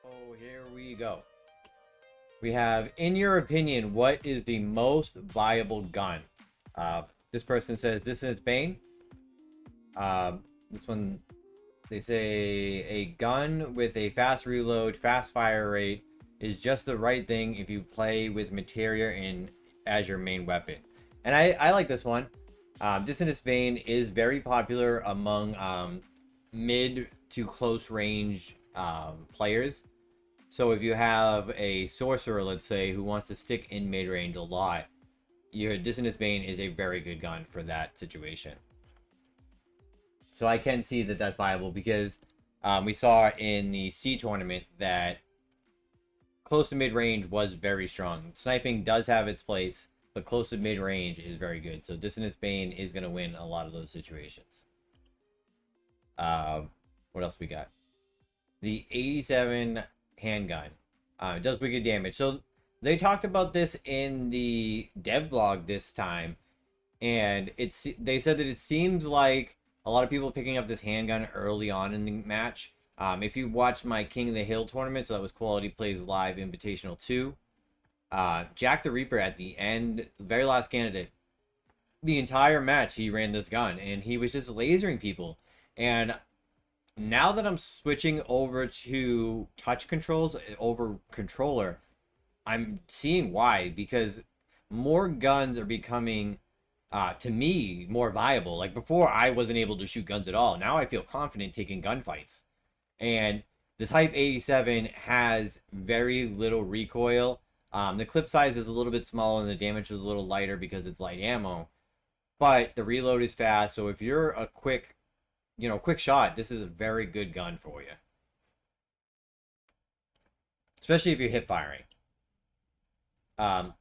Oh, here we go. We have, in your opinion, what is the most viable gun? This person says this is Bane. This one, they say a gun with a fast reload, fast fire rate is just the right thing if you play with materia as your main weapon. And I like this one. Dissonance Bane is very popular among mid to close range players. So if you have a sorcerer, let's say, who wants to stick in mid range a lot, your Dissonance Bane is a very good gun for that situation. So I can see that that's viable because we saw in the C tournament that close to mid range was very strong. Sniping does have its place, but close to mid range is very good. So Dissonance Bane is going to win a lot of those situations. What else we got? The 87 handgun. It does wicked damage. So they talked about this in the dev blog this time, and they said that it seems like a lot of people picking up this handgun early on in the match. If you watched my King of the Hill tournament, so that was Koality Plays Live Invitational 2, Jack the Reaper at the end, the very last candidate, the entire match he ran this gun, and he was just lasering people. And now that I'm switching over to touch controls over controller, I'm seeing why, because more guns are becoming, to me, more viable. Like before, I wasn't able to shoot guns at all. Now I feel confident taking gunfights. And the Type 87 has very little recoil. The clip size is a little bit smaller and the damage is a little lighter because it's light ammo. But the reload is fast, so if you're a quick shot, this is a very good gun for you. Especially if you're hip firing.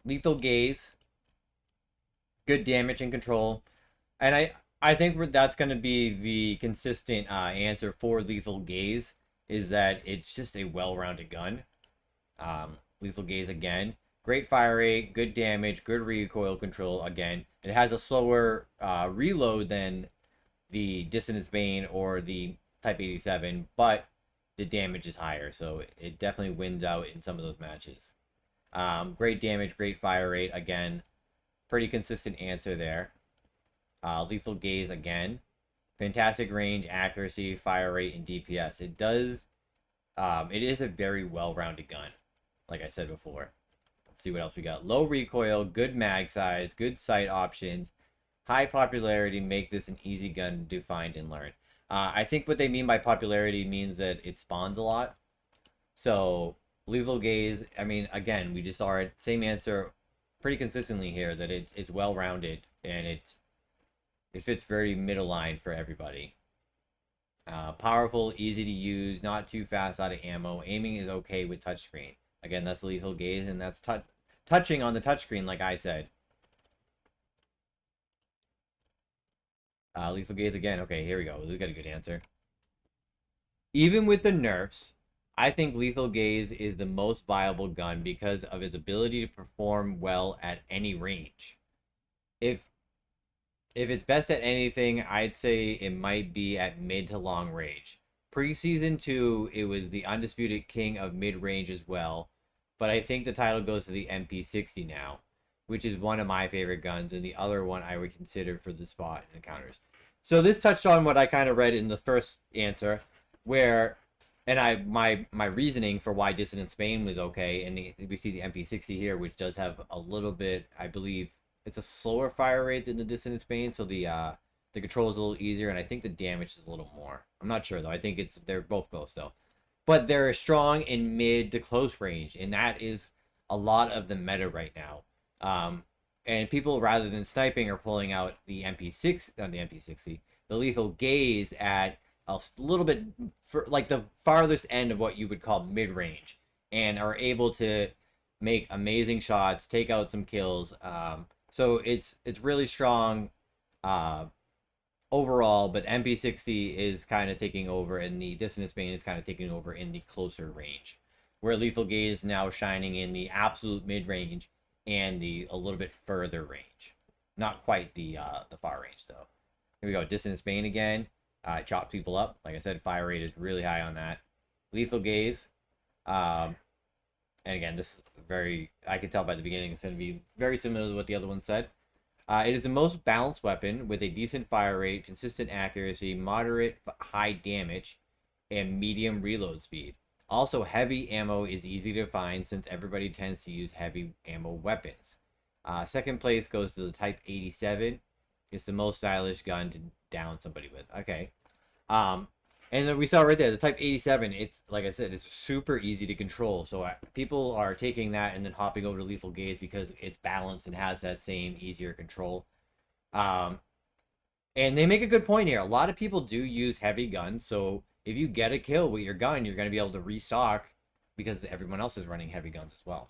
Lethal Gaze. Good damage and control. And I think that's going to be the consistent answer for Lethal Gaze, is that it's just a well-rounded gun. Lethal Gaze again. Great fire rate, good damage, good recoil control again. It has a slower reload than the Dissonance Bane or the Type 87, but the damage is higher, so it definitely wins out in some of those matches. Great damage, great fire rate, again. Pretty consistent answer there. Lethal Gaze again. Fantastic range, accuracy, fire rate, and DPS. It is a very well-rounded gun, like I said before. Let's see what else we got. Low recoil, good mag size, good sight options, high popularity, make this an easy gun to find and learn. I think what they mean by popularity means that it spawns a lot. So, Lethal Gaze, I mean, again, we just saw it. Same answer pretty consistently here, that it's well-rounded, and it fits very middle line for everybody. Powerful, easy to use, not too fast out of ammo. Aiming is okay with touchscreen. Again, that's Lethal Gaze, and that's touching on the touchscreen, like I said. Lethal Gaze again. Okay, here we go. We've got a good answer. Even with the nerfs, I think Lethal Gaze is the most viable gun because of its ability to perform well at any range. If it's best at anything, I'd say it might be at mid to long range. Pre-season 2, it was the undisputed king of mid-range as well, but I think the title goes to the MP60 now, which is one of my favorite guns, and the other one I would consider for the spot encounters. So this touched on what I kind of read in the first answer, where, and my reasoning for why Dissonance Bane was okay, and we see the MP60 here, which does have a little bit, I believe, it's a slower fire rate than the Dissonance Bane, so the control is a little easier, and I think the damage is a little more. I'm not sure though. I think they're both close though, but they're strong in mid to close range, and that is a lot of the meta right now. And people, rather than sniping, are pulling out the MP60, the Lethal Gaze at a little bit for like the farthest end of what you would call mid range, and are able to make amazing shots, take out some kills. So it's really strong overall, but MP60 is kind of taking over, and the Dissonance Bane is kind of taking over in the closer range, where Lethal Gaze is now shining in the absolute mid range and the a little bit further range. Not quite the far range though. Here we go, Dissonance Bane again. Chops people up. Like I said, fire rate is really high on that. Lethal Gaze. Um, and again, this is I can tell by the beginning, it's going to be very similar to what the other one said. It is the most balanced weapon with a decent fire rate, consistent accuracy, moderate high damage, and medium reload speed. Also, heavy ammo is easy to find since everybody tends to use heavy ammo weapons. Second place goes to the Type 87. It's the most stylish gun to down somebody with. Okay. Um, and then we saw right there the Type 87. It's like I said, it's super easy to control. So people are taking that and then hopping over to Lethal Gaze because it's balanced and has that same easier control. Um, and they make a good point here. A lot of people do use heavy guns, so if you get a kill with your gun, you're going to be able to restock because everyone else is running heavy guns as well.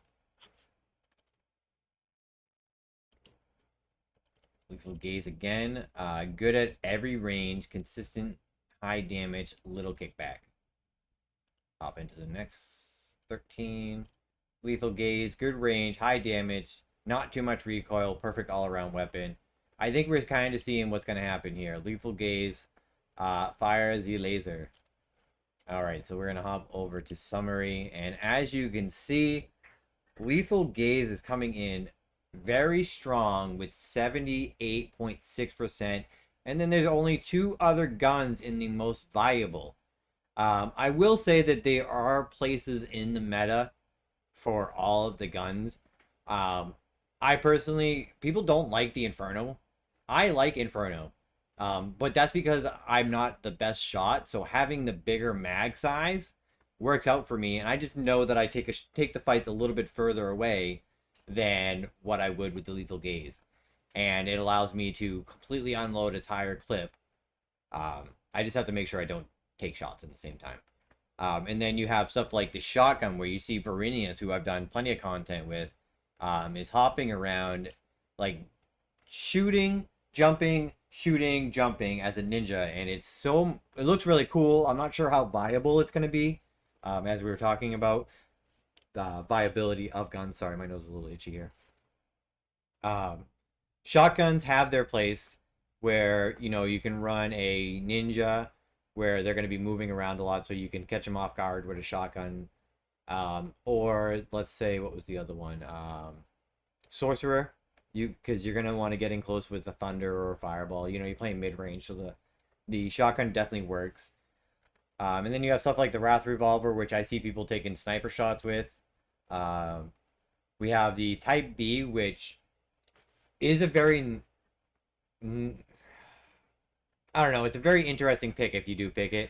Lethal Gaze again. Good at every range, consistent, high damage, little kickback. Hop into the next 13. Lethal Gaze, good range, high damage, not too much recoil, perfect all-around weapon. I think we're kind of seeing what's going to happen here. Lethal Gaze, fire the laser. Alright, so we're going to hop over to summary. And as you can see, Lethal Gaze is coming in very strong with 78.6%. And then there's only 2 other guns in the most viable. I will say that there are places in the meta for all of the guns. I personally, people don't like the Inferno. I like Inferno. But that's because I'm not the best shot, so having the bigger mag size works out for me, and I just know that I take the fights a little bit further away than what I would with the Lethal Gaze. And it allows me to completely unload a tire clip. I just have to make sure I don't take shots at the same time. And then you have stuff like the shotgun where you see Varinius, who I've done plenty of content with, is hopping around, like, shooting, jumping, shooting, jumping as a ninja. And it looks really cool. I'm not sure how viable it's going to be, as we were talking about the viability of guns. Sorry, my nose is a little itchy here. Shotguns have their place where, you can run a ninja where they're going to be moving around a lot, so you can catch them off guard with a shotgun. Or let's say, what was the other one? Sorcerer. Because you're going to want to get in close with a thunder or a fireball. You're playing mid-range, so the shotgun definitely works. And then you have stuff like the Wrath Revolver, which I see people taking sniper shots with. We have the Type B, which is a very... I don't know, it's a very interesting pick if you do pick it.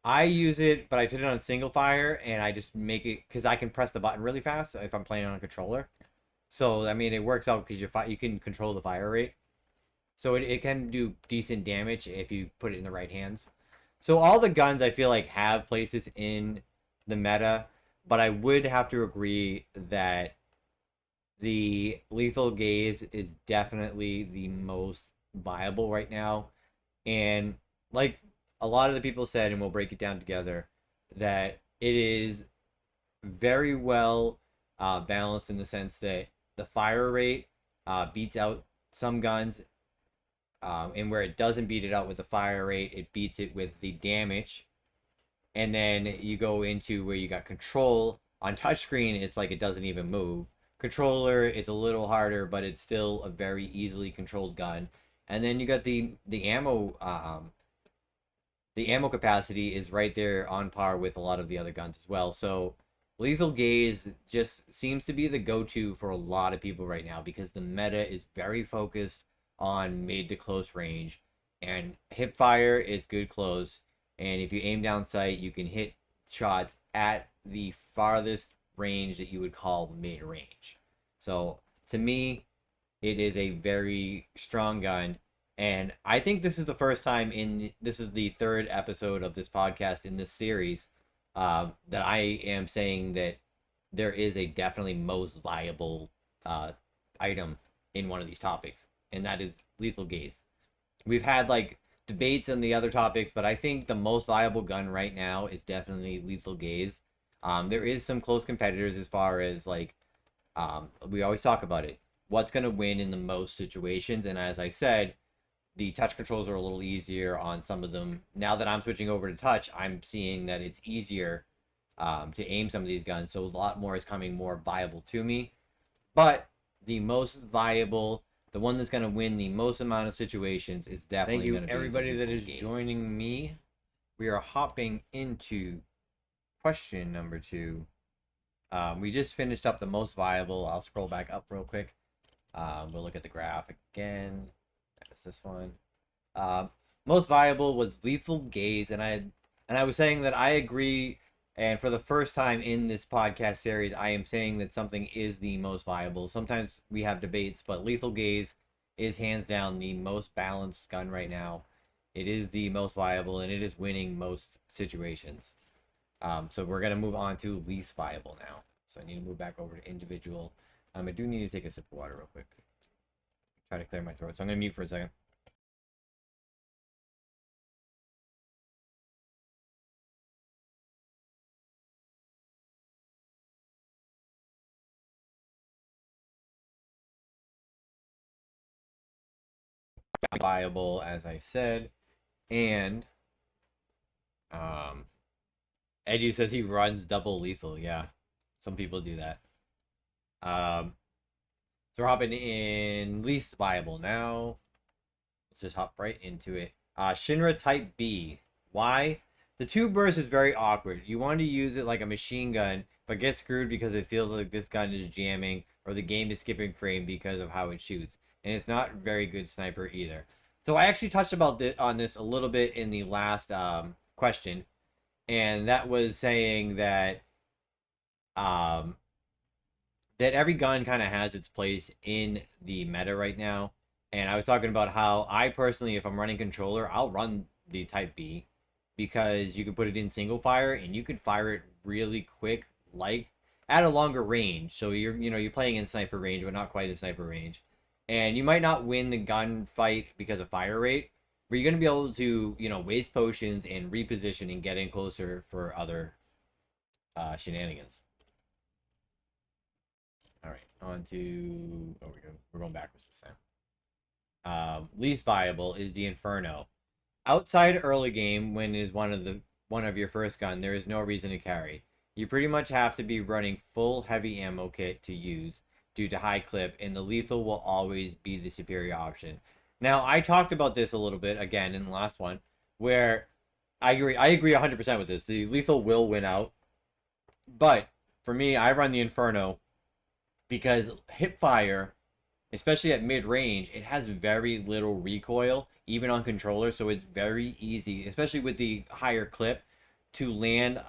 I use it, but I put it on single fire, and I just make it, because I can press the button really fast if I'm playing on a controller. So, I mean, it works out because you can control the fire rate. So it can do decent damage if you put it in the right hands. So all the guns, I feel like, have places in the meta, but I would have to agree that the Lethal Gaze is definitely the most viable right now. And like a lot of the people said, and we'll break it down together, that it is very well balanced in the sense that the fire rate beats out some guns, and where it doesn't beat it out with the fire rate, it beats it with the damage. And then you go into where you got control. On touchscreen, it's like it doesn't even move. Controller, it's a little harder, but it's still a very easily controlled gun. And then you got the ammo. The ammo capacity is right there on par with a lot of the other guns as well. So Lethal Gaze just seems to be the go-to for a lot of people right now because the meta is very focused on mid to close range. And hip fire is good close. And if you aim down sight, you can hit shots at the farthest range that you would call mid-range. So to me, it is a very strong gun. And I think this is the first time this is the 3rd episode of this podcast in this series that I am saying that there is a definitely most viable item in one of these topics, and that is Lethal Gaze. We've had like debates on the other topics, but I think the most viable gun right now is definitely Lethal Gaze. There is some close competitors as far as like we always talk about it. What's going to win in the most situations? And as I said, the touch controls are a little easier on some of them. Now that I'm switching over to touch, I'm seeing that it's easier to aim some of these guns, so a lot more is coming more viable to me. But the most viable, the one that's going to win the most amount of situations is definitely going to be. Thank you, everybody that is joining me. We are hopping into question number 2. We just finished up the most viable. I'll scroll back up real quick. We'll look at the graph again. That's this one. Most viable was Lethal Gaze, and I was saying that I agree. And for the first time in this podcast series, I am saying that something is the most viable. Sometimes we have debates, but Lethal Gaze is hands down the most balanced gun right now. It is the most viable, and it is winning most situations. So we're going to move on to least viable now. So I need to move back over to individual. I do need to take a sip of water real quick. Try to clear my throat. So I'm going to mute for a second. Viable, as I said, and Edu says he runs double lethal. Yeah, some people do that. So we're hopping in least viable now. Let's just hop right into it. Shinra Type B. Why? The 2 burst is very awkward. You want to use it like a machine gun, but get screwed because it feels like this gun is jamming or the game is skipping frame because of how it shoots. And it's not very good sniper either. So I actually touched on this a little bit in the last question, and that was saying that that every gun kind of has its place in the meta right now. And I was talking about how I personally, if I'm running controller, I'll run the Type B because you can put it in single fire and you can fire it really quick, like at a longer range. So you're playing in sniper range, but not quite in sniper range. And you might not win the gunfight because of fire rate, but you're going to be able to, waste potions and reposition and get in closer for other shenanigans. All right, on to... Oh, we're going backwards this time. Least viable is the Inferno. Outside early game, when it is one of your first gun, there is no reason to carry. You pretty much have to be running full heavy ammo kit to use due to high clip, and the lethal will always be the superior option. Now, I talked about this a little bit again in the last one, where I agree 100% with this. The lethal will win out, but for me, I run the Inferno because hip fire, especially at mid range, it has very little recoil, even on controller, so it's very easy, especially with the higher clip, to land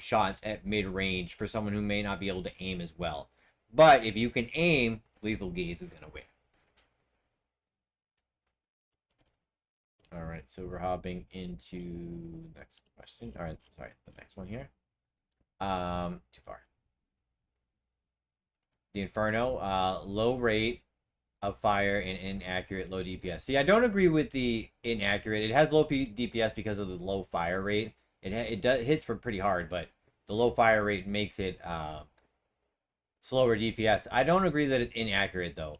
shots at mid range for someone who may not be able to aim as well. But if you can aim, Lethal Gaze is going to win. All right, so we're hopping into next question. All right, sorry, the next one here. Too far. The Inferno, low rate of fire and inaccurate low DPS. See, I don't agree with the inaccurate. It has low DPS because of the low fire rate. It hits for pretty hard, but the low fire rate makes it slower DPS. I don't agree that it's inaccurate though.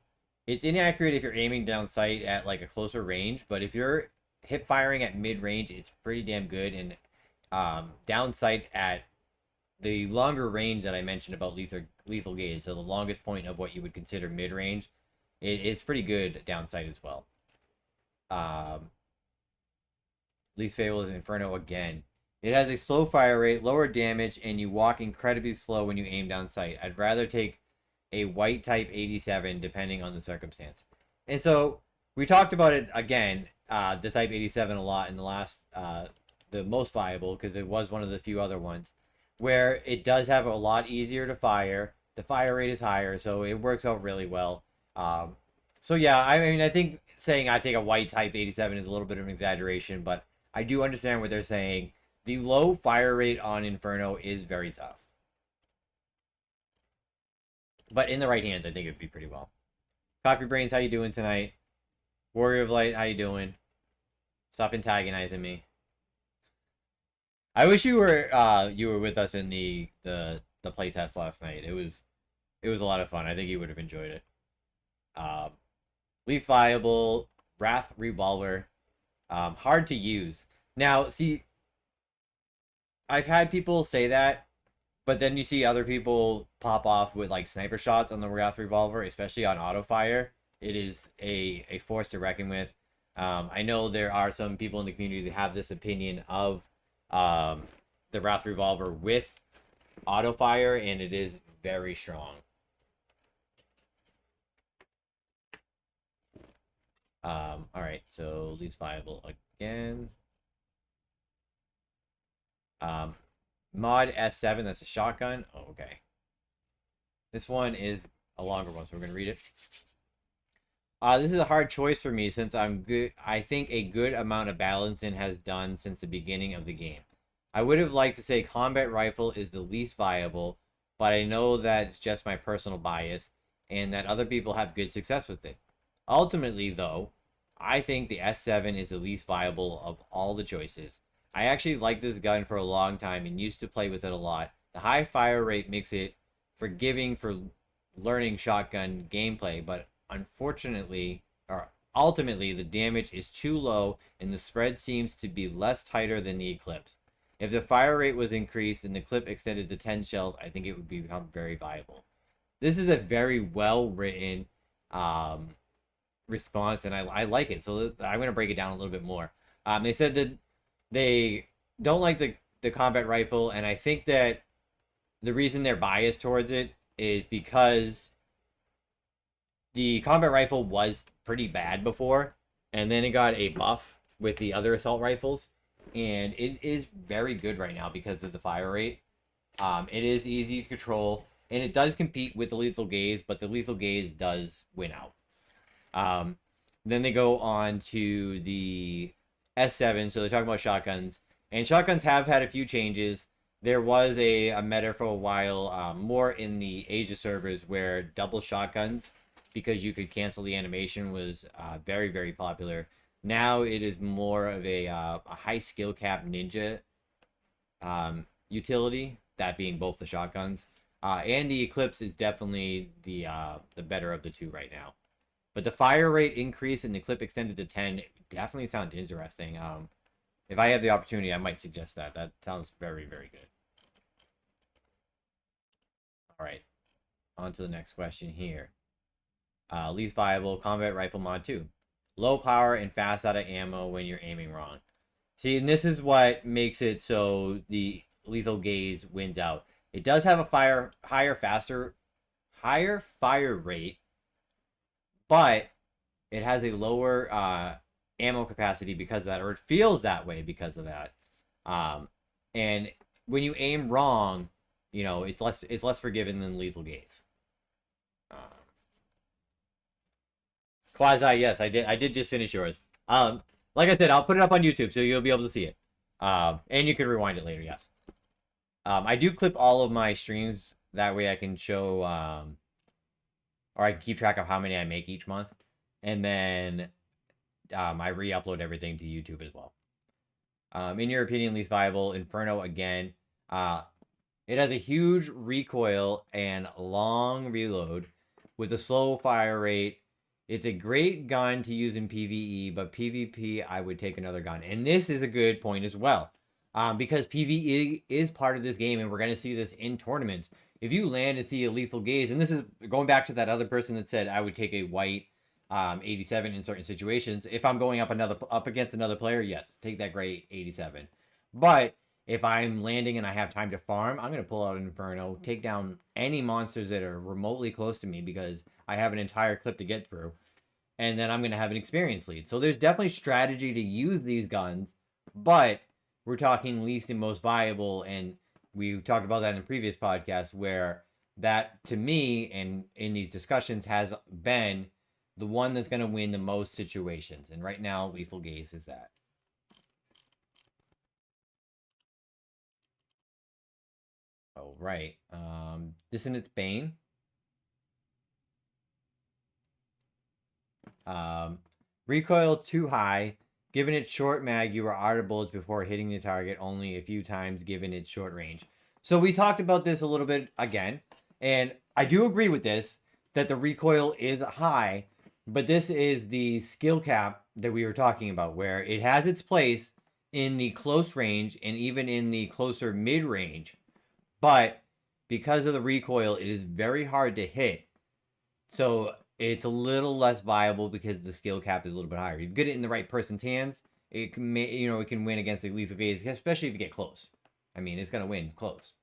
It's inaccurate if you're aiming down sight at like a closer range, but if you're hip firing at mid range, it's pretty damn good. And down sight at the longer range that I mentioned about lethal gaze, so the longest point of what you would consider mid range, it's pretty good down sight as well. Least favorable is Inferno again. It has a slow fire rate, lower damage, and you walk incredibly slow when you aim down sight. I'd rather take a white type 87 depending on the circumstance. And so we talked about it again, the type 87 a lot in the last, the most viable, because it was one of the few other ones, where it does have a lot easier to fire. The fire rate is higher, so it works out really well. So yeah, I mean, I think saying I take a white type 87 is a little bit of an exaggeration, but I do understand what they're saying. The low fire rate on Inferno is very tough. But in the right hands, I think it'd be pretty well. Coffee Brains, how you doing tonight? Warrior of Light, how you doing? Stop antagonizing me. I wish you were with us in the playtest last night. It was a lot of fun. I think you would have enjoyed it. Least viable, Wrath Revolver. Hard to use. Now, see, I've had people say that, But then you see other people pop off with like sniper shots on the Revolver, especially on auto fire. It is a force to reckon with. I know there are some people in the community that have this opinion of the Revolver with auto fire, and it is very strong. All right, so least viable again. Mod S7, that's a shotgun. Oh, okay. This one is a longer one, so we're gonna read it. This is a hard choice for me since I think a good amount of balancing has done since the beginning of the game. I would have liked to say combat rifle is the least viable, but I know that's just my personal bias and that other people have good success with it. Ultimately, though, I think the S7 is the least viable of all the choices. I actually liked this gun for a long time and used to play with it a lot. The high fire rate makes it forgiving for learning shotgun gameplay, but unfortunately, or ultimately, the damage is too low and the spread seems to be less tighter than the Eclipse. If the fire rate was increased and the clip extended to 10 shells, I think it would become very viable. This is a very well written response, and I like it. So I'm going to break it down a little bit more. They said that they don't like the combat rifle, and I think that the reason they're biased towards it is because the combat rifle was pretty bad before, and then it got a buff with the other assault rifles, and it is very good right now because of the fire rate. It is easy to control, and it does compete with the lethal gaze, but the lethal gaze does win out. Then they go on to the S7, so they're talking about shotguns, and shotguns have had a few changes. There was a meta for a while, more in the Asia servers, where double shotguns, because you could cancel the animation, was very, very popular. Now it is more of a high skill cap ninja utility, that being both the shotguns. And the Eclipse is definitely the better of the two right now. But the fire rate increase and the clip extended to 10 definitely sound interesting. If I have the opportunity, I might suggest that. That sounds very, very good. All right. On to the next question here. Least viable combat rifle mod 2. Low power and fast out of ammo when you're aiming wrong. See, and this is what makes it so the lethal gaze wins out. It does have a higher fire rate, but it has a lower ammo capacity because of that, or it feels that way because of that. And when you aim wrong, you know, it's less forgiving than lethal gaze. Quasi, yes, I did just finish yours. Like I said, I'll put it up on YouTube so you'll be able to see it. And you can rewind it later, yes. I do clip all of my streams, that way I can show, or I can keep track of how many I make each month. And then I re-upload everything to YouTube as well. In your opinion, least viable, Inferno again. It has a huge recoil and long reload with a slow fire rate. It's a great gun to use in PvE, but PvP, I would take another gun. And this is a good point as well. Because PvE is part of this game, and we're going to see this in tournaments. If you land and see a lethal gaze, and this is going back to that other person that said I would take a white 87 in certain situations. If I'm going up against another player, yes, take that gray 87. But if I'm landing and I have time to farm, I'm going to pull out an Inferno, take down any monsters that are remotely close to me because I have an entire clip to get through. And then I'm going to have an experience lead. So there's definitely strategy to use these guns, but we're talking least and most viable. And we talked about that in previous podcasts, where that, to me, and in these discussions, has been the one that's going to win the most situations. And right now, lethal gaze is that. Oh, right. Dissonance Bane. Recoil too high. Given its short mag, you are out of bullets before hitting the target only a few times given its short range. So we talked about this a little bit again, and I do agree with this, that the recoil is high, but this is the skill cap that we were talking about, where it has its place in the close range and even in the closer mid-range, but because of the recoil, it is very hard to hit. So it's a little less viable because the skill cap is a little bit higher. If you get it in the right person's hands, it can, it can win against the lethal gaze, especially if you get close. I mean, it's gonna win close.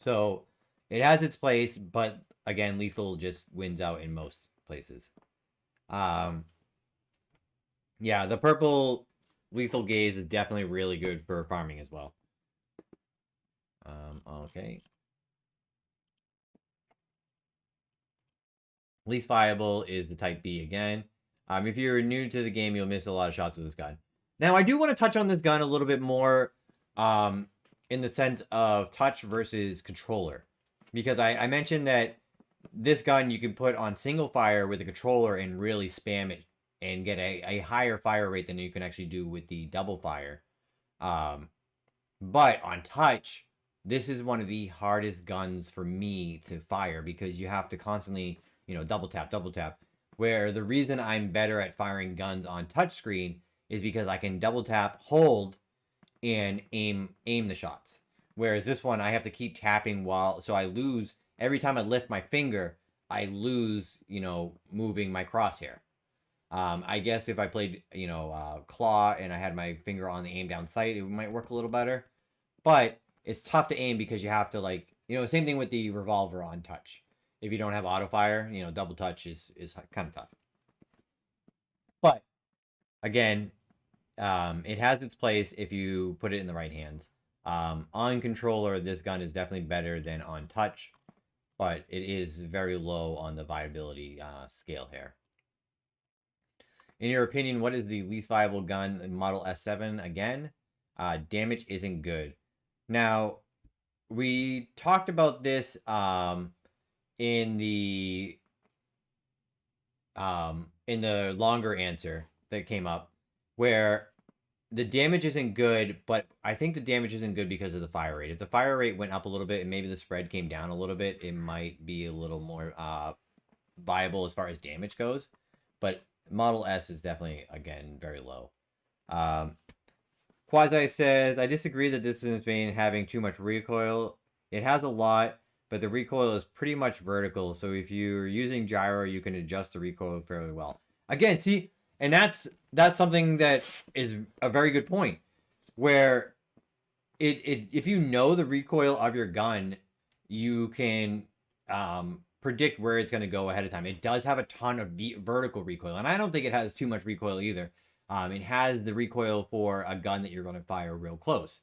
So it has its place, but again, lethal just wins out in most places. Yeah, the purple lethal gaze is definitely really good for farming as well. Okay. Least viable is the Type B again. If you're new to the game, you'll miss a lot of shots with this gun. Now, I do want to touch on this gun a little bit more in the sense of touch versus controller. Because I mentioned that this gun you can put on single fire with a controller and really spam it and get a higher fire rate than you can actually do with the double fire. But on touch, this is one of the hardest guns for me to fire because you have to constantly, double tap. Where the reason I'm better at firing guns on touchscreen is because I can double tap, hold, and aim the shots. Whereas this one, I have to keep tapping so I lose every time I lift my finger. I lose, moving my crosshair. I guess if I played, claw and I had my finger on the aim down sight, it might work a little better. But it's tough to aim because you have to same thing with the revolver on touch. If you don't have auto fire, double touch is kind of tough. But again, it has its place if you put it in the right hands. On controller, this gun is definitely better than on touch, but it is very low on the viability scale here. In your opinion, what is the least viable gun in Model S7? Again, damage isn't good. Now, we talked about this in the longer answer that came up, where the damage isn't good, but I think the damage isn't good because of the fire rate. If the fire rate went up a little bit and maybe the spread came down a little bit, it might be a little more viable as far as damage goes. But Model S is definitely, again, very low. Quasi says, I disagree that this is having too much recoil. It has a lot, but the recoil is pretty much vertical. So if you're using gyro, you can adjust the recoil fairly well. Again, see, and that's something that is a very good point. Where if you know the recoil of your gun, you can predict where it's going to go ahead of time. It does have a ton of vertical recoil, and I don't think it has too much recoil either. It has the recoil for a gun that you're going to fire real close.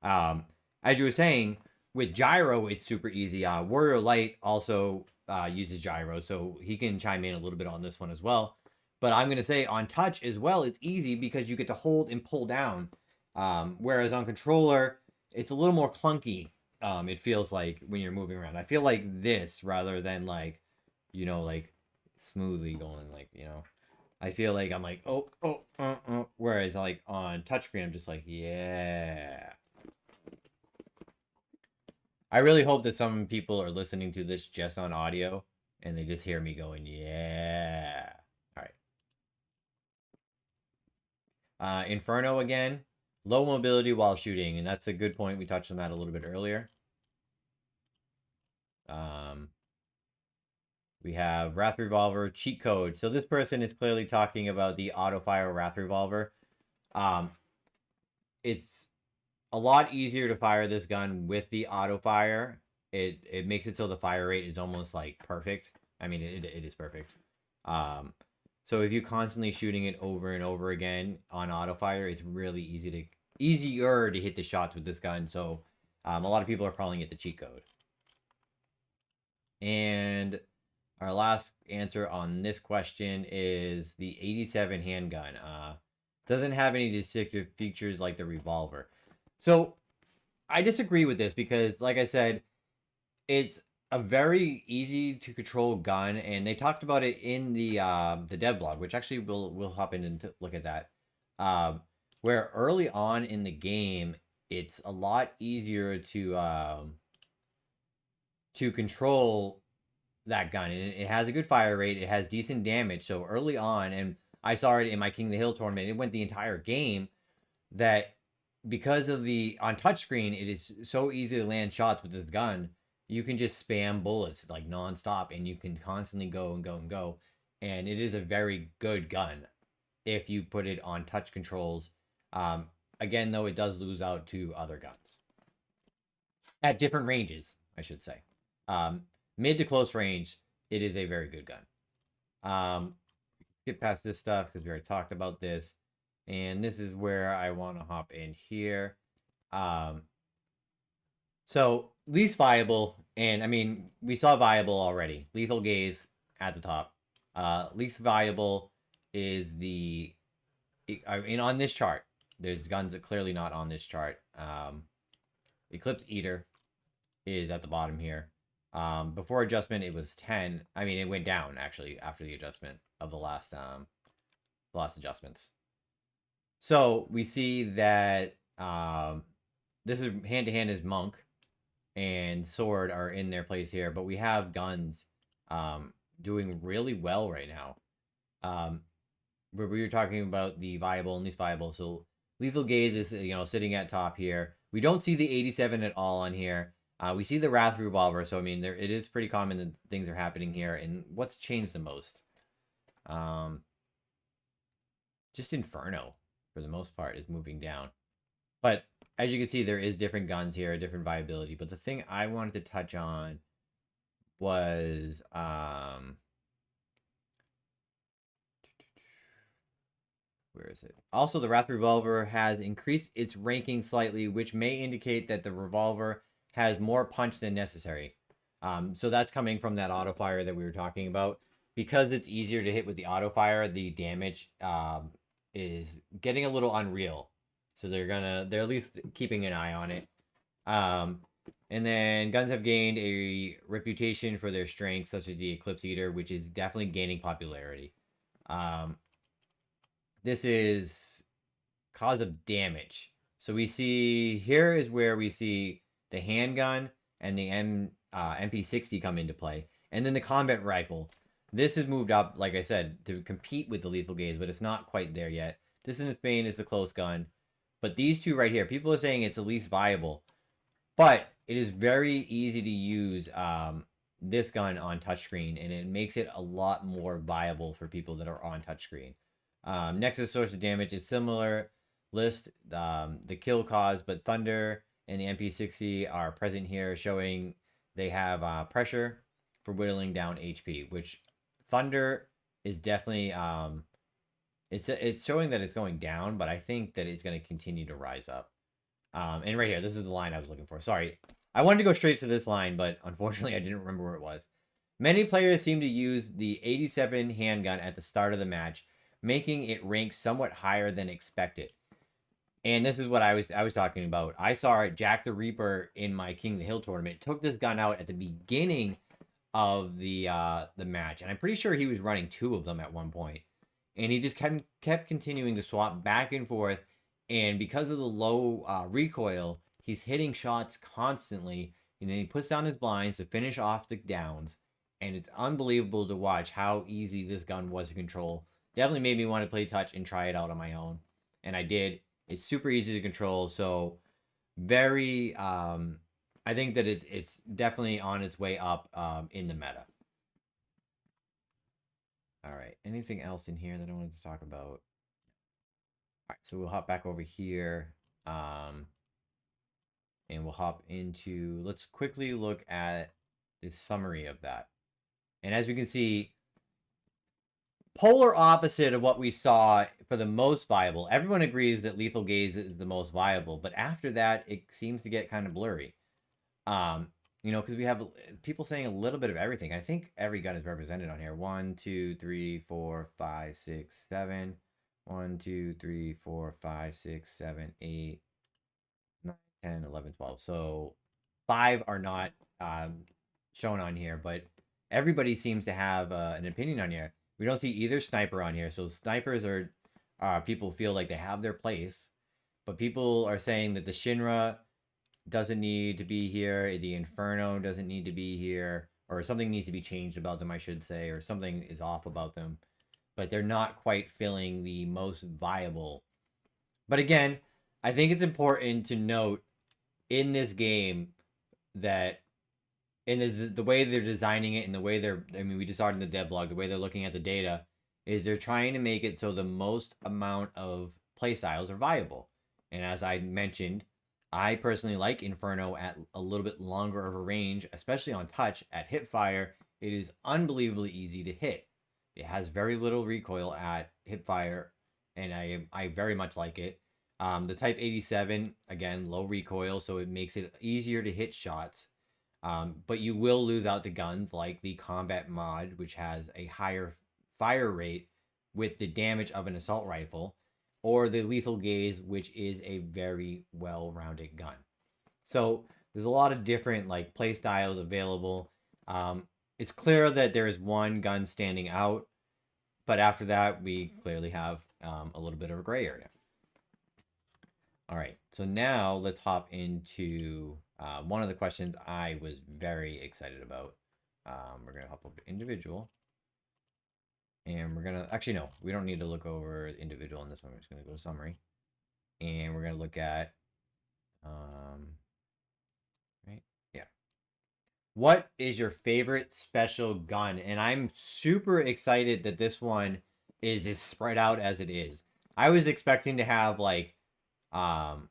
As you were saying, with gyro, it's super easy. Warrior Light also uses gyro, so he can chime in a little bit on this one as well. But I'm going to say on touch as well, it's easy because you get to hold and pull down. Whereas on controller, it's a little more clunky. It feels like when you're moving around. I feel like this rather than smoothly going I feel like I'm like, whereas like on touchscreen, I'm just like, yeah. I really hope that some people are listening to this just on audio and they just hear me going, yeah. All right. Inferno again. Low mobility while shooting, and that's a good point. We touched on that a little bit earlier. We have Wrath Revolver cheat code. So this person is clearly talking about the auto-fire Wrath Revolver. It's a lot easier to fire this gun with the auto-fire. It makes it so the fire rate is almost like perfect. I mean, it is perfect. So if you're constantly shooting it over and over again on auto-fire, it's really easier to hit the shots with this gun. So a lot of people are calling it the cheat code. And our last answer on this question is the 87 handgun. Doesn't have any distinctive features like the revolver. So I disagree with this because, like I said, it's a very easy to control gun, and they talked about it in the dev blog, which actually we'll hop in and look at that. Where early on in the game, it's a lot easier to control that gun, and it has a good fire rate. It has decent damage. So early on, and I saw it in my King of the Hill tournament, it went the entire game that because of on touchscreen, it is so easy to land shots with this gun you can just spam bullets like nonstop, and you can constantly go and go and go. And it is a very good gun if you put it on touch controls. Again, though, it does lose out to other guns at different ranges, I should say. Um, Mid to close range, it is a very good gun. Get past this stuff because we already talked about this. And this is where I want to hop in here. So least viable, and I mean, we saw viable already. Lethal Gaze at the top. Least viable is the, I mean, on this chart, there's guns that clearly not on this chart. Eclipse Eater is at the bottom here. Before adjustment, it was 10. I mean, it went down actually after the adjustment of the last adjustments. So we see that this is hand-to-hand is Monk and Sword are in their place here, but we have guns doing really well right now. Where we were talking about the viable and least viable. So Lethal Gaze is, you know, sitting at top here. We don't see the 87 at all on here. We see the Wrath Revolver, so I mean, it is pretty common that things are happening here. And what's changed the most? Just Inferno, for the most part, is moving down. But as you can see, there is different guns here, different viability. But the thing I wanted to touch on was where is it? Also, the Wrath Revolver has increased its ranking slightly, which may indicate that the revolver has more punch than necessary. So that's coming from that auto fire that we were talking about. Because it's easier to hit with the auto fire, the damage is getting a little unreal. So they're at least keeping an eye on it. And then guns have gained a reputation for their strength, such as the Eclipse Eater, which is definitely gaining popularity. This is cause of damage. So we see, here is where we see the handgun and the MP60 come into play. And then the combat rifle. This has moved up, like I said, to compete with the Lethal Gaze, but it's not quite there yet. This in Spain is the close gun. But these two right here, people are saying it's the least viable. But it is very easy to use this gun on touchscreen, and it makes it a lot more viable for people that are on touchscreen. Next is source of damage. It's similar list, the kill cause, but Thunder and the MP60 are present here, showing they have pressure for whittling down HP, which Thunder is definitely it's showing that it's going down, but I think that it's going to continue to rise up. And right here, this is the line I was looking for. Sorry, I wanted to go straight to this line, but unfortunately, I didn't remember where it was. Many players seem to use the 87 handgun at the start of the match, making it rank somewhat higher than expected. And this is what I was talking about. I saw Jack the Reaper in my King of the Hill tournament took this gun out at the beginning of the match, and I'm pretty sure he was running 2 of them at one point. And he just kept continuing to swap back and forth, and because of the low recoil, he's hitting shots constantly, and then he puts down his blinds to finish off the downs, and it's unbelievable to watch how easy this gun was to control. Definitely made me want to play touch and try it out on my own, and I did. It's super easy to control, so very, I think that it's definitely on its way up in the meta. All right, anything else in here that I wanted to talk about? All right, so we'll hop back over here, and we'll hop into, let's quickly look at the summary of that. And as we can see, polar opposite of what we saw for the most viable. Everyone agrees that Lethal Gaze is the most viable, but after that, it seems to get kind of blurry. You know, because we have people saying a little bit of everything. I think every gun is represented on here. 1, 2, 3, 4, 5, 6, 7. 1, 2, 3, 4, 5, 6, 7, 8, 9, 10, 11, 12. So 5 are not shown on here, but everybody seems to have an opinion on here. We don't see either sniper on here. So snipers are people feel like they have their place, but people are saying that the Shinra doesn't need to be here, the Inferno doesn't need to be here, or something needs to be changed about them, I should say, or something is off about them. But they're not quite filling the most viable. But again, I think it's important to note in this game that and the way they're designing it and the way they're, I mean, we just saw it in the devlog, the way they're looking at the data is they're trying to make it so the most amount of playstyles are viable. And as I mentioned, I personally like Inferno at a little bit longer of a range, especially on touch. At hipfire, it is unbelievably easy to hit. It has very little recoil at hipfire, and I very much like it. The Type 87, again, low recoil, so it makes it easier to hit shots. But you will lose out to guns like the combat mod, which has a higher fire rate with the damage of an assault rifle, or the lethal gaze, which is a very well-rounded gun. So there's a lot of different like play styles available. It's clear that there is one gun standing out, but after that, we clearly have a little bit of a gray area. All right, so now let's hop into one of the questions I was very excited about. We're gonna hop over to individual, and we're gonna actually no, we don't need to look over individual on this one. We're just gonna go to summary, and we're gonna look at right, yeah. What is your favorite special gun? And I'm super excited that this one is as spread out as it is. I was expecting to have like oh,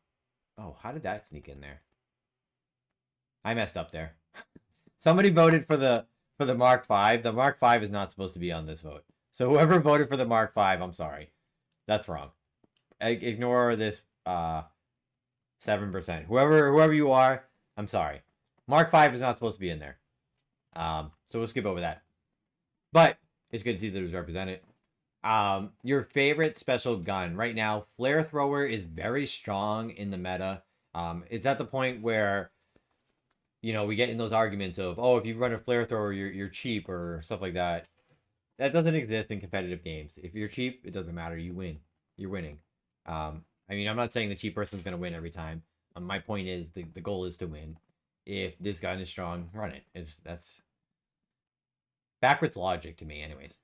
how did that sneak in there? I messed up there. Somebody voted for the Mark V. The Mark V is not supposed to be on this vote. So whoever voted for the Mark V, I'm sorry. That's wrong. Ignore this 7%. Whoever you are, I'm sorry. Mark V is not supposed to be in there. So we'll skip over that. But it's good to see that it was represented. Your favorite special gun right now? Flare thrower is very strong in the meta. It's at the point where, you know, we get in those arguments of, oh, if you run a flare thrower, you're cheap or stuff like that. That doesn't exist in competitive games. If you're cheap, it doesn't matter. You win. You're winning. I mean, I'm not saying the cheap person's gonna win every time. My point is the goal is to win. If this gun is strong, run it. That's backwards logic to me, anyways.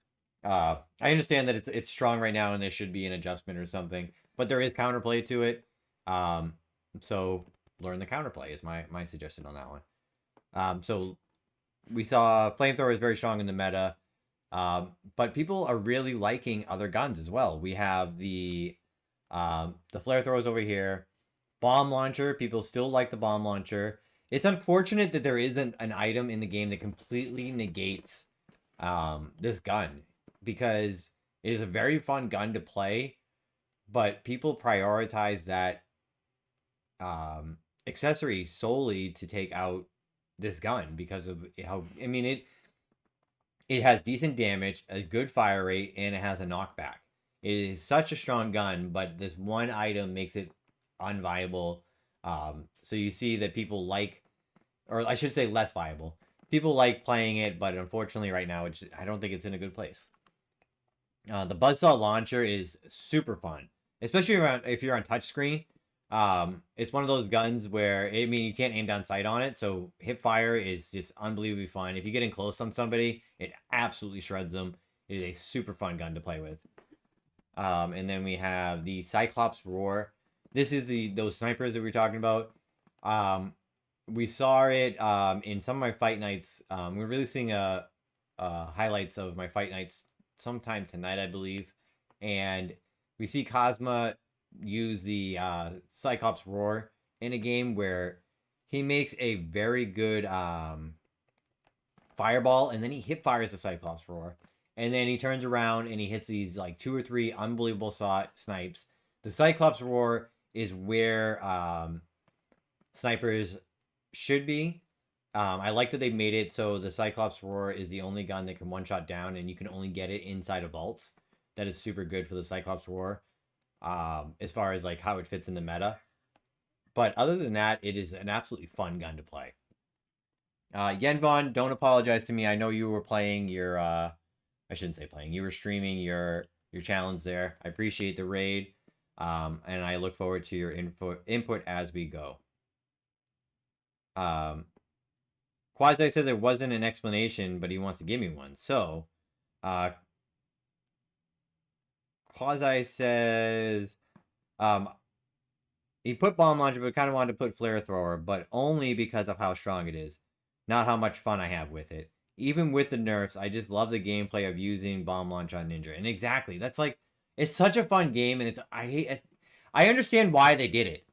I understand that it's strong right now and there should be an adjustment or something, but there is counterplay to it. So learn the counterplay is my suggestion on that one. So we saw flamethrower is very strong in the meta, but people are really liking other guns as well. We have the flare throwers over here, bomb launcher. People still like the bomb launcher. It's unfortunate that there isn't an item in the game that completely negates this gun, because it is a very fun gun to play, but people prioritize that accessory solely to take out this gun because of how, I mean, it has decent damage, a good fire rate, and it has a knockback. It is such a strong gun, but this one item makes it unviable. So you see that people like, or I should say less viable. People like playing it, but unfortunately right now, I don't think it's in a good place. The Buzzsaw Launcher is super fun, especially if you're on touchscreen. It's one of those guns where, I mean, you can't aim down sight on it, so hip fire is just unbelievably fun. If you get in close on somebody, it absolutely shreds them. It is a super fun gun to play with. And then we have the Cyclops Roar. This is those snipers that we were talking about. We saw it in some of my fight nights. We're releasing highlights of my fight nights sometime tonight, I believe. And we see Cosma use the Cyclops Roar in a game where he makes a very good fireball, and then he hip fires the Cyclops Roar. And then he turns around and he hits these like 2 or 3 unbelievable snipes. The Cyclops Roar is where snipers should be. I like that they made it so the Cyclops Roar is the only gun that can one-shot down, and you can only get it inside of vaults. That is super good for the Cyclops Roar, as far as like how it fits in the meta. But other than that, it is an absolutely fun gun to play. Yenvon, don't apologize to me. I know you were playing your, I shouldn't say playing. You were streaming your challenge there. I appreciate the raid, and I look forward to your input as we go. Quasi said there wasn't an explanation, but he wants to give me one. So, Quasi says, he put bomb launcher, but kind of wanted to put flare thrower, but only because of how strong it is. not how much fun I have with it. Even with the nerfs, I just love the gameplay of using bomb launch on Ninja. And exactly, that's like, it's such a fun game, and I understand why they did it.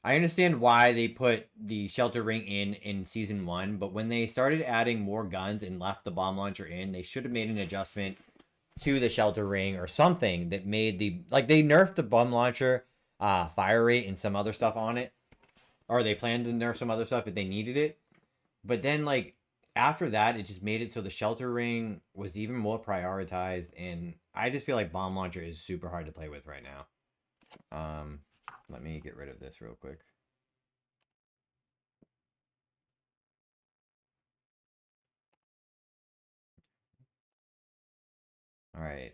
I understand why they put the shelter ring in season 1, but when they started adding more guns and left the bomb launcher in, they should have made an adjustment to the shelter ring or something that made they nerfed the bomb launcher fire rate and some other stuff on it, or they planned to nerf some other stuff if they needed it. But then after that, it just made it so the shelter ring was even more prioritized, and I just feel like bomb launcher is super hard to play with right now. Let me get rid of this real quick. All right.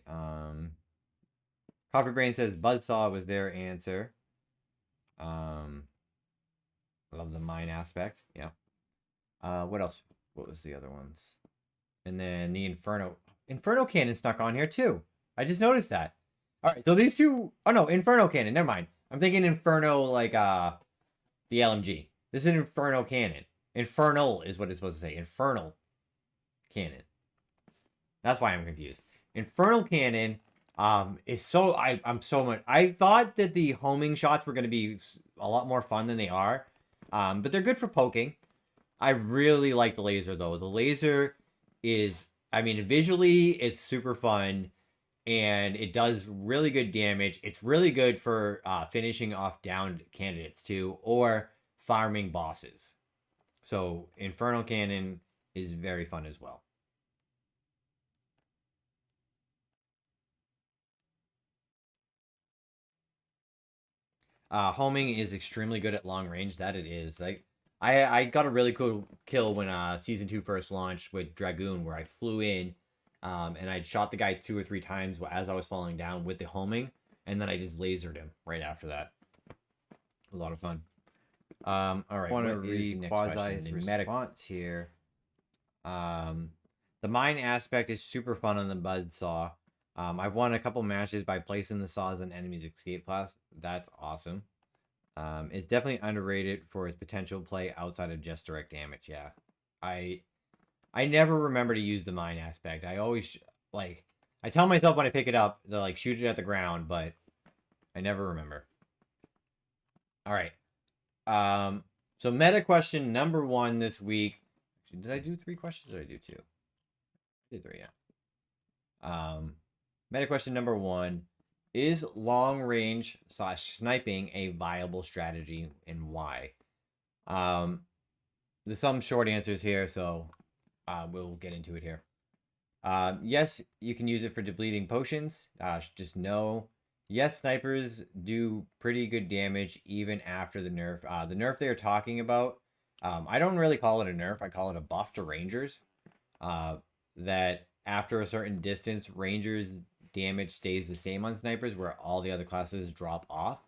Coffee Brain says Buzzsaw was their answer. Love the mine aspect. Yeah. What else? What was the other ones? And then the Inferno cannon snuck on here too. I just noticed that. All right, so these two. Oh no, Inferno cannon. Never mind. I'm thinking Inferno the LMG. This is an Inferno cannon. Infernal is what it's supposed to say. Infernal cannon. That's why I'm confused. Infernal cannon is so I'm so much. I thought that the homing shots were going to be a lot more fun than they are, but they're good for poking. I really like the laser though. The laser is, I mean, visually it's super fun, and it does really good damage. It's really good for finishing off downed candidates too, or farming bosses. So Infernal Cannon is very fun as well. Homing is extremely good at long range. That it is. I got a really cool kill when season 2 first launched with Dragoon, where I flew in, and I shot the guy 2 or 3 times as I was falling down with the homing, and then I just lasered him right after that. It was a lot of fun. All right. Want to read Quasi's response here. The mine aspect is super fun on the Buzzsaw. I've won a couple matches by placing the saws on enemies' escape paths. That's awesome. It's definitely underrated for its potential play outside of just direct damage. Yeah, I never remember to use the mine aspect. I always I tell myself when I pick it up to shoot it at the ground, but I never remember. All right. So meta question number 1 this week. Did I do 3 questions or did I do 2? I did 3, yeah. Meta question number 1. Is long range / sniping a viable strategy, and why? There's some short answers here, so we'll get into it here. Yes, you can use it for depleting potions. Just no. Yes, snipers do pretty good damage even after the nerf. The nerf they're talking about, I don't really call it a nerf. I call it a buff to rangers. That after a certain distance, rangers damage stays the same on snipers, where all the other classes drop off.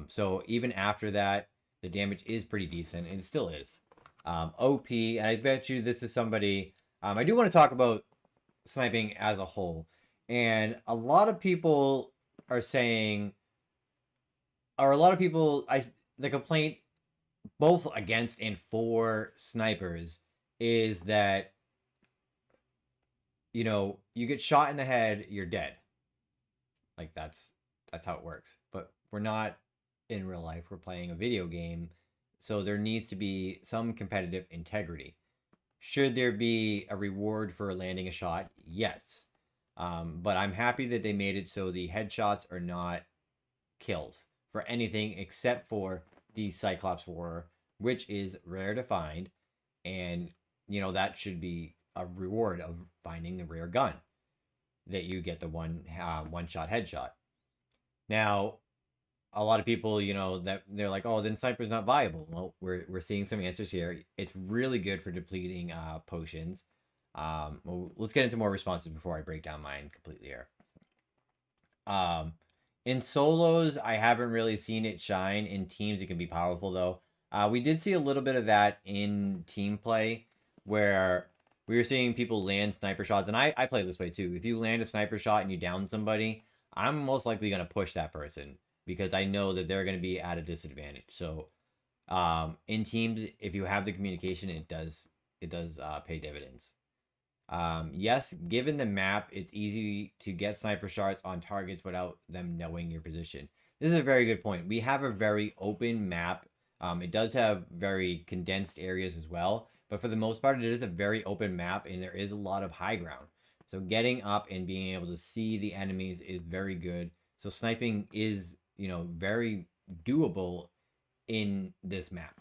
So even after that, the damage is pretty decent, and it still is. OP, and I bet you this is somebody. I do want to talk about sniping as a whole, and a lot of people are saying, or a lot of people, the complaint both against and for snipers is that you get shot in the head, you're dead. That's how it works. But we're not in real life. We're playing a video game, so there needs to be some competitive integrity. Should there be a reward for landing a shot? Yes. But I'm happy that they made it so the headshots are not kills for anything except for the Cyclops Roar, which is rare to find, and that should be a reward of finding the rare gun that you get the one shot headshot. Now, a lot of people, that they're like, oh, then sniper's not viable. Well, we're seeing some answers here. It's really good for depleting potions. Well, let's get into more responses before I break down mine completely here. In solos, I haven't really seen it shine. In teams, it can be powerful though. We did see a little bit of that in team play, where we were seeing people land sniper shots, and I play this way too. If you land a sniper shot and you down somebody, I'm most likely going to push that person because I know that they're going to be at a disadvantage. So In teams, if you have the communication, it does pay dividends. Yes, given the map, it's easy to get sniper shots on targets without them knowing your position. This is a very good point. We have a very open map. It does have very condensed areas as well, but for the most part, it is a very open map, and there is a lot of high ground. So getting up and being able to see the enemies is very good. So sniping is, very doable in this map.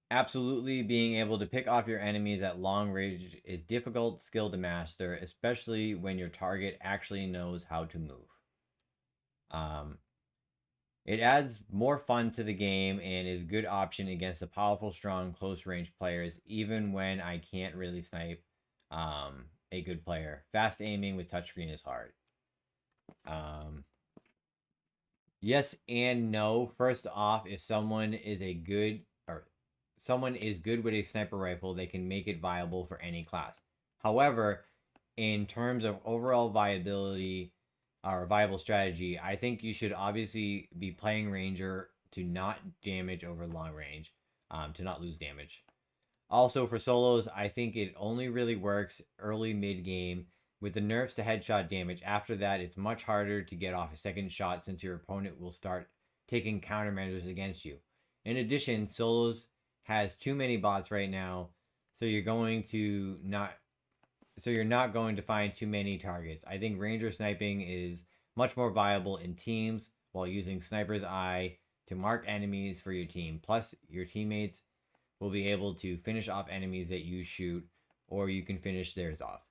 Absolutely, being able to pick off your enemies at long range is difficult skill to master, especially when your target actually knows how to move. It adds more fun to the game and is a good option against the powerful, strong, close range players, even when I can't really snipe a good player. Fast aiming with touchscreen is hard. Yes and no. First off, if someone is good with a sniper rifle, they can make it viable for any class. However, in terms of overall viability or viable strategy, I think you should obviously be playing Ranger to not damage over long range, to not lose damage. Also, for solos, I think it only really works early mid game with the nerfs to headshot damage. After that, it's much harder to get off a second shot since your opponent will start taking countermeasures against you. In addition, solos has too many bots right now, so you're not going to find too many targets. I think Ranger sniping is much more viable in teams while using Sniper's Eye to mark enemies for your team. Plus, your teammates will be able to finish off enemies that you shoot, or you can finish theirs off.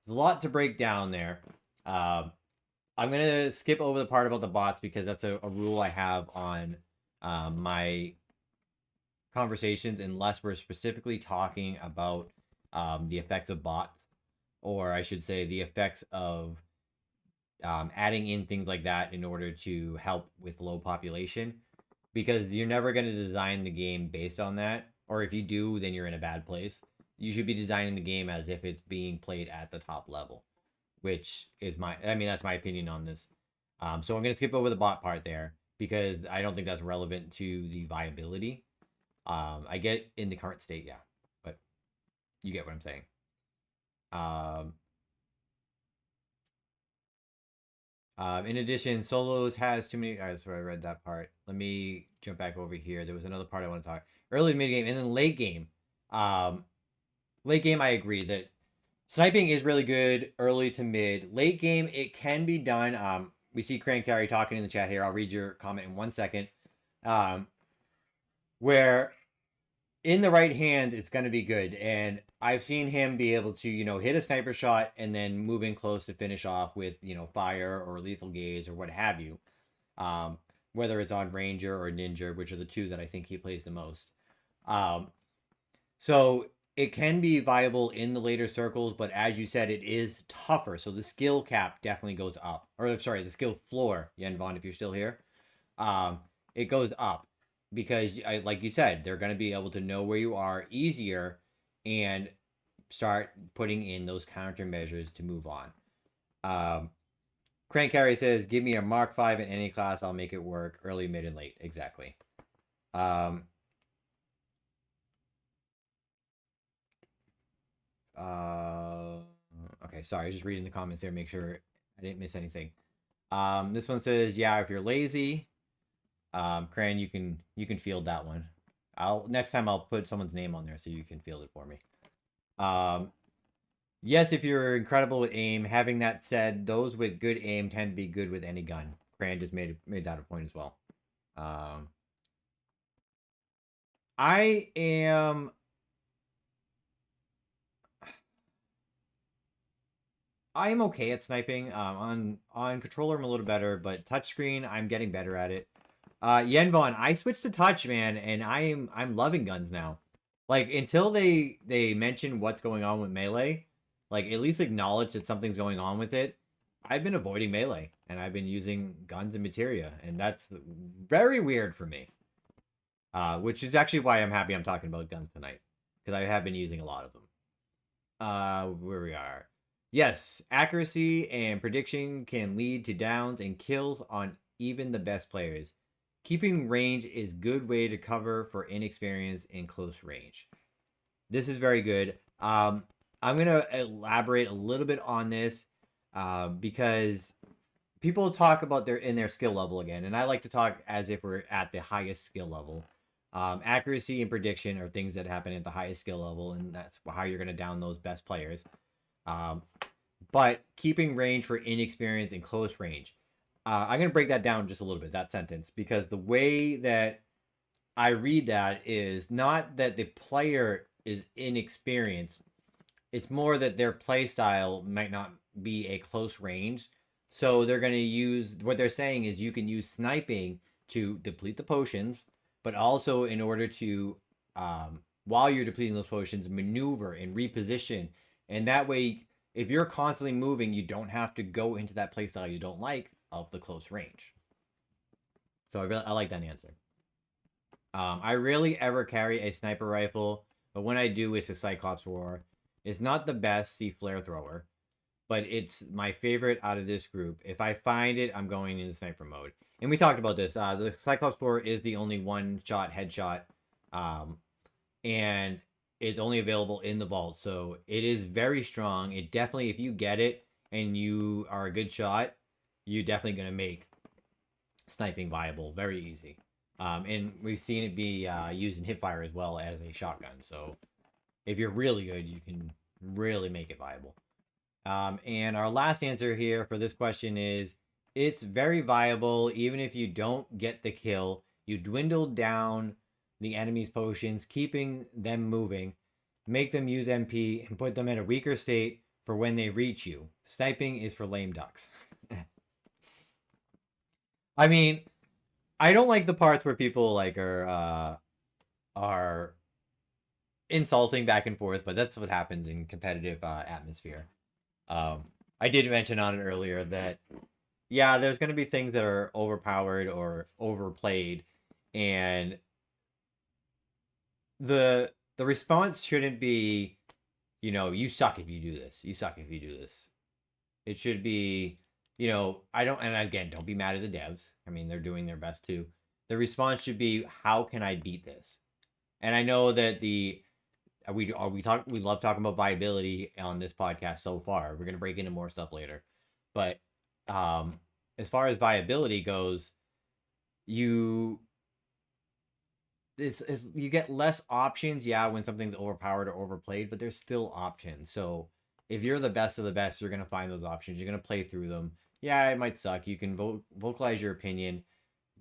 There's a lot to break down there. I'm going to skip over the part about the bots because that's a rule I have on my conversations unless we're specifically talking about the effects of bots, or I should say the effects of adding in things like that in order to help with low population, because you're never going to design the game based on that, or if you do, then you're in a bad place. You should be designing the game as if it's being played at the top level, which is that's my opinion on this. So I'm going to skip over the bot part there because I don't think that's relevant to the viability. I get in the current state, yeah, but you get what I'm saying. In addition, solos has too many. All right, sorry, I read that part. Let me jump back over here. There was another part I want to talk. Early mid game and then late game. Late game, I agree that sniping is really good early to mid. Late game, it can be done. We see Crank Carry talking in the chat here. I'll read your comment in 1 second. Where in the right hands, it's going to be good. And I've seen him be able to, hit a sniper shot and then move in close to finish off with, fire or lethal gaze or what have you. Whether it's on Ranger or Ninja, which are the two that I think he plays the most. So it can be viable in the later circles, but as you said, it is tougher. So the skill cap definitely goes up. Or, sorry, the skill floor, Yen Vaughn, if you're still here. It goes up. Because, like you said, they're going to be able to know where you are easier and start putting in those countermeasures to move on. Crank Carry says, give me a Mark 5 in any class, I'll make it work. Early, mid, and late. Exactly. Okay, sorry, I was just reading the comments there, make sure I didn't miss anything. This one says, yeah, if you're lazy... Cran, you can field that one. Next time I'll put someone's name on there so you can field it for me. Yes, if you're incredible with aim. Having that said, those with good aim tend to be good with any gun. Cran just made that a point as well. I am okay at sniping. On controller I'm a little better, but touchscreen I'm getting better at it. Yen Vaughn, I switched to touch, man, and I'm loving guns now. Like, until they mention what's going on with melee, like, at least acknowledge that something's going on with it, I've been avoiding melee, and I've been using guns and materia, and that's very weird for me. Which is actually why I'm happy I'm talking about guns tonight, because I have been using a lot of them. Where we are. Yes, accuracy and prediction can lead to downs and kills on even the best players. keeping range is good way to cover for inexperience in close range. This is very good. I'm gonna elaborate a little bit on this because people talk about their skill level again, and I like to talk as if we're at the highest skill level. Accuracy and prediction are things that happen at the highest skill level, and that's how you're going to down those best players. But keeping range for inexperience and close range. I'm going to break that down just a little bit, that sentence, because the way that I read that is not that the player is inexperienced. It's more that their play style might not be a close range. So they're going to use, what they're saying is you can use sniping to deplete the potions, but also in order to, while you're depleting those potions, maneuver and reposition. And that way, if you're constantly moving, you don't have to go into that playstyle you don't like of the close range. So I like that answer. I rarely ever carry a sniper rifle, but when I do, it's a Cyclops Roar. It's not the best C flare thrower, but it's my favorite out of this group. If I find it, I'm going into sniper mode. And we talked about this. The Cyclops Roar is the only one-shot headshot, and it's only available in the vault. So it is very strong. It definitely, if you get it and you are a good shot, you're definitely going to make sniping viable very easy. And we've seen it be used in hipfire as well as a shotgun. So if you're really good, you can really make it viable. And our last answer here for this question is, it's very viable even if you don't get the kill. You dwindle down the enemy's potions, keeping them moving, make them use MP, and put them in a weaker state for when they reach you. Sniping is for lame ducks. I mean, I don't like the parts where people like are insulting back and forth, but that's what happens in competitive atmosphere. I did mention on it earlier that, yeah, there's going to be things that are overpowered or overplayed, and the response shouldn't be, you know, you suck if you do this. You suck if you do this. It should be, you know, and again, don't be mad at the devs. I mean, they're doing their best too. The response should be, how can I beat this? And I know that we love talking about viability on this podcast so far. We're gonna break into more stuff later, but as far as viability goes, you get less options. Yeah, when something's overpowered or overplayed, but there's still options. So if you're the best of the best, you're gonna find those options. You're gonna play through them. Yeah, it might suck. You can vocalize your opinion,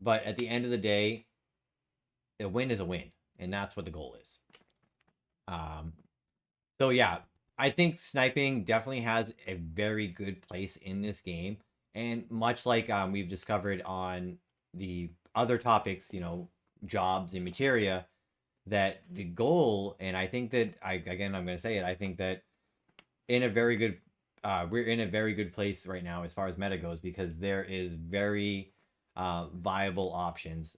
but at the end of the day, a win is a win, and that's what the goal is. So yeah, I think sniping definitely has a very good place in this game, and much like we've discovered on the other topics, you know, jobs and materia, that the goal, and I think that I'm going to say it, I think that in a very good we're in a very good place right now as far as meta goes, because there is very viable options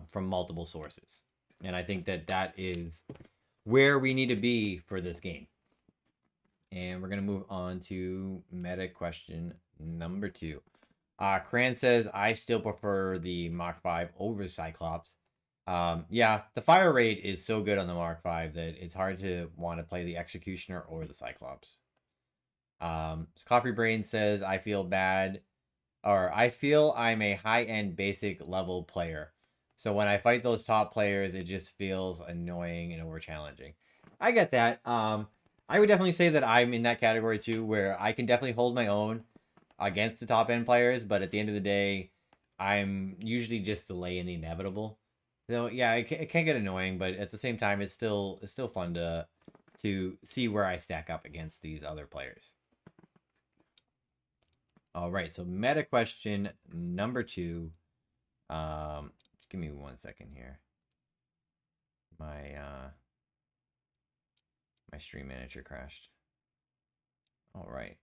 from multiple sources, and I think that is where we need to be for this game. And we're going to move on to meta question number 2. Cran says, I still prefer the Mach 5 over Cyclops. Yeah, the fire rate is so good on the Mark 5 that it's hard to want to play the Executioner or the Cyclops. Coffee Brain says, I feel bad, or I feel I'm a high-end basic level player. So when I fight those top players, it just feels annoying and over challenging. I get that. I would definitely say that I'm in that category too, where I can definitely hold my own against the top end players, but at the end of the day, I'm usually just delaying the inevitable. So yeah, it can get annoying, but at the same time, it's still fun to see where I stack up against these other players. All right, so meta question number 2. Just give me 1 second here. My stream manager crashed. All right.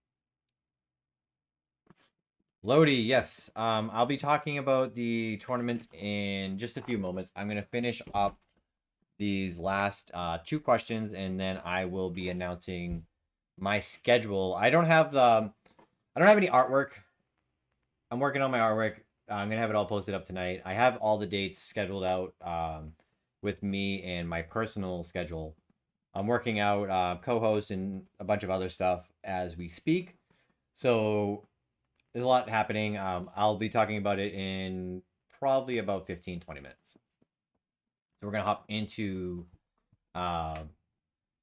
Lodi, yes. I'll be talking about the tournament in just a few moments. I'm gonna finish up these last 2 questions, and then I will be announcing my schedule. I don't have any artwork. I'm working on my artwork. I'm gonna have it all posted up tonight. I have all the dates scheduled out with me and my personal schedule. I'm working out co-hosts and a bunch of other stuff as we speak. So there's a lot happening. I'll be talking about it in probably about 15-20 minutes. So we're gonna hop into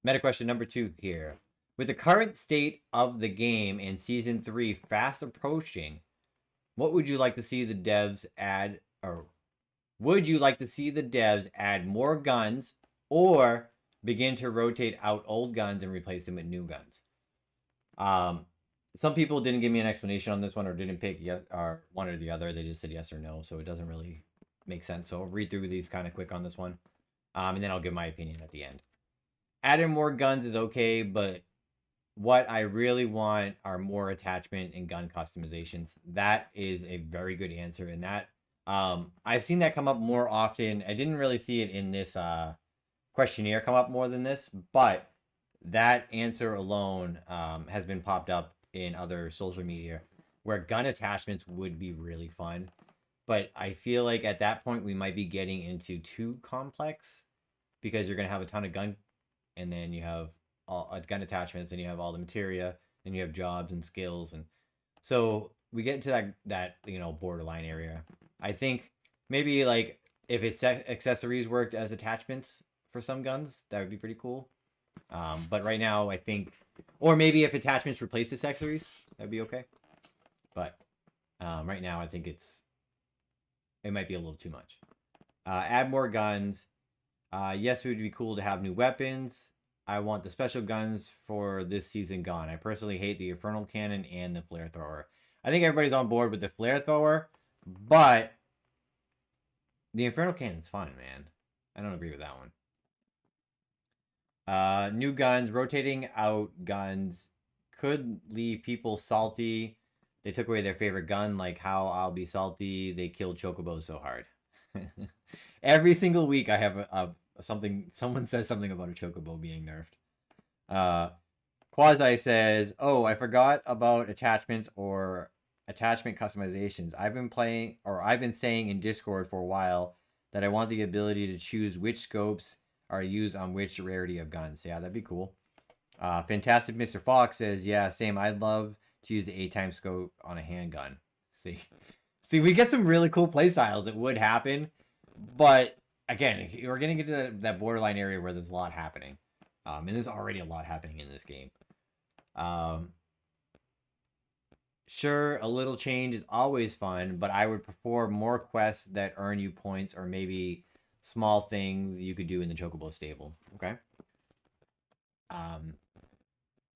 meta question number 2 here. With the current state of the game and season 3 fast approaching, what would you like to see the devs add, or would you like to see the devs add more guns or begin to rotate out old guns and replace them with new guns? Some people didn't give me an explanation on this one or didn't pick yes or one or the other. They just said yes or no, so it doesn't really make sense. So I'll read through these kind of quick on this one, and then I'll give my opinion at the end. Adding more guns is okay, but what I really want are more attachment and gun customizations. That is a very good answer, and that I've seen that come up more often. I didn't really see it in this questionnaire come up more than this, but that answer alone has been popped up in other social media where gun attachments would be really fun. But I feel like at that point we might be getting into too complex because you're going to have a ton of gun and then you have all gun attachments and you have all the materia and you have jobs and skills. And so we get into that borderline area. I think maybe like if it's accessories worked as attachments for some guns, that would be pretty cool. But right now I think, or maybe if attachments replace accessories, that'd be okay. But right now I think it might be a little too much. Add more guns. Yes, it would be cool to have new weapons. I want the special guns for this season gone. I personally hate the Infernal Cannon and the Flare Thrower. I think everybody's on board with the Flare Thrower, but the Infernal Cannon's fun, man. I don't agree with that one. New guns, rotating out guns could leave people salty. They took away their favorite gun, like how I'll be salty. They killed Chocobo so hard. Every single week I have something. Someone says something about a Chocobo being nerfed. Quasi says, "Oh, I forgot about attachments or attachment customizations. I've been saying in Discord for a while that I want the ability to choose which scopes are used on which rarity of guns. Yeah, that'd be cool." Fantastic Mr. Fox says, "Yeah, same. I'd love to use the 8x scope on a handgun." See, we get some really cool playstyles that would happen, but again, we're getting into that borderline area where there's a lot happening, and there's already a lot happening in this game. Sure, a little change is always fun, but I would prefer more quests that earn you points, or maybe small things you could do in the Chocobo stable. Okay.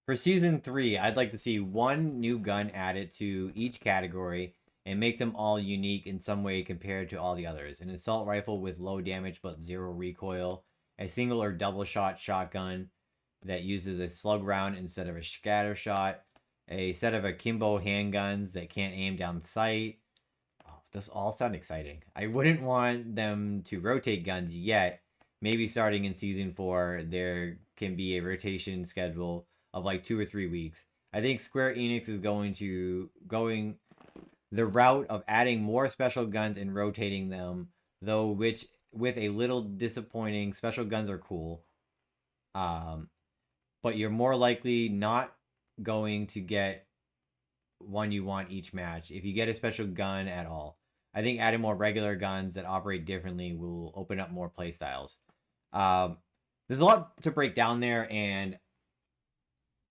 For season 3, I'd like to see one new gun added to each category and make them all unique in some way compared to all the others. An assault rifle with low damage but 0 recoil, a single or double shot shotgun that uses a slug round instead of a scatter shot, a set of akimbo handguns that can't aim down sight. Oh, this all sound exciting. I wouldn't want them to rotate guns yet. Maybe starting in season 4, there can be a rotation schedule of like 2 or 3 weeks. I think Square Enix is going the route of adding more special guns and rotating them, though, which with a little disappointing. Special guns are cool, but you're more likely not going to get one you want each match if you get a special gun at all. I think adding more regular guns that operate differently will open up more playstyles. There's a lot to break down there, and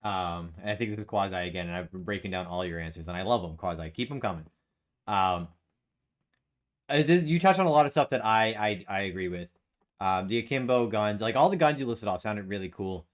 I think this is Quasi again, and I've been breaking down all your answers, and I love them, Quasi. Keep them coming. You touched on a lot of stuff that I agree with. The akimbo guns, like all the guns you listed off, sounded really cool.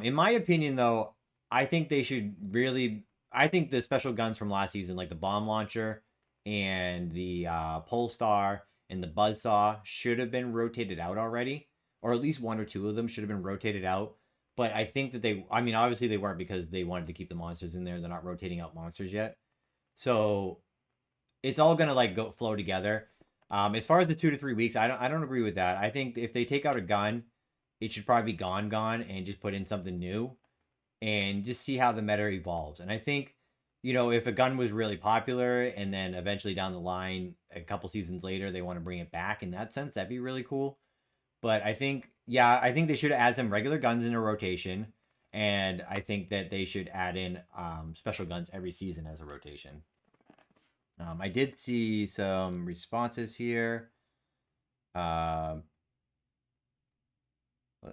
In my opinion, though, I think they should really. I think the special guns from last season, like the bomb launcher and the Polestar and the Buzzsaw, should have been rotated out already, or at least 1 or 2 of them should have been rotated out. But I think that obviously they weren't because they wanted to keep the monsters in there. They're not rotating out monsters yet. So it's all going to flow together. As far as the 2 to 3 weeks, I don't agree with that. I think if they take out a gun, it should probably be gone and just put in something new and just see how the meta evolves. And I think you know, if a gun was really popular and then eventually down the line, a couple seasons later, they want to bring it back in that sense, that'd be really cool. But I think, yeah, I think they should add some regular guns in a rotation. And I think that they should add in special guns every season as a rotation. I did see some responses here. Let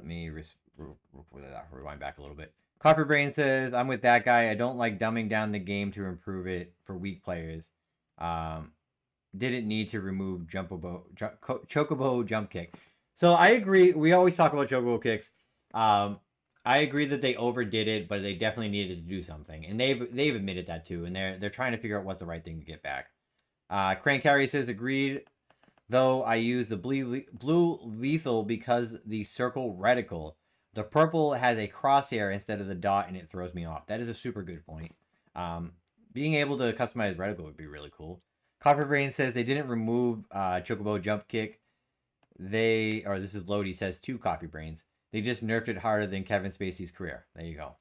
me rewind back a little bit. Coffee Brain says, I'm with that guy. I don't like dumbing down the game to improve it for weak players. Didn't need to remove Chocobo jump kick. So I agree. We always talk about Chocobo kicks. I agree that they overdid it, but they definitely needed to do something, and they've admitted that too. And they're trying to figure out what's the right thing to get back. Crank Carry says, agreed. Though I use the blue lethal because the circle reticle. The purple has a crosshair instead of the dot, and it throws me off. That is a super good point. Being able to customize reticle would be really cool. Coffee Brain says they didn't remove Chocobo jump kick. This is Lodi says, 2 Coffee Brains. They just nerfed it harder than Kevin Spacey's career. There you go.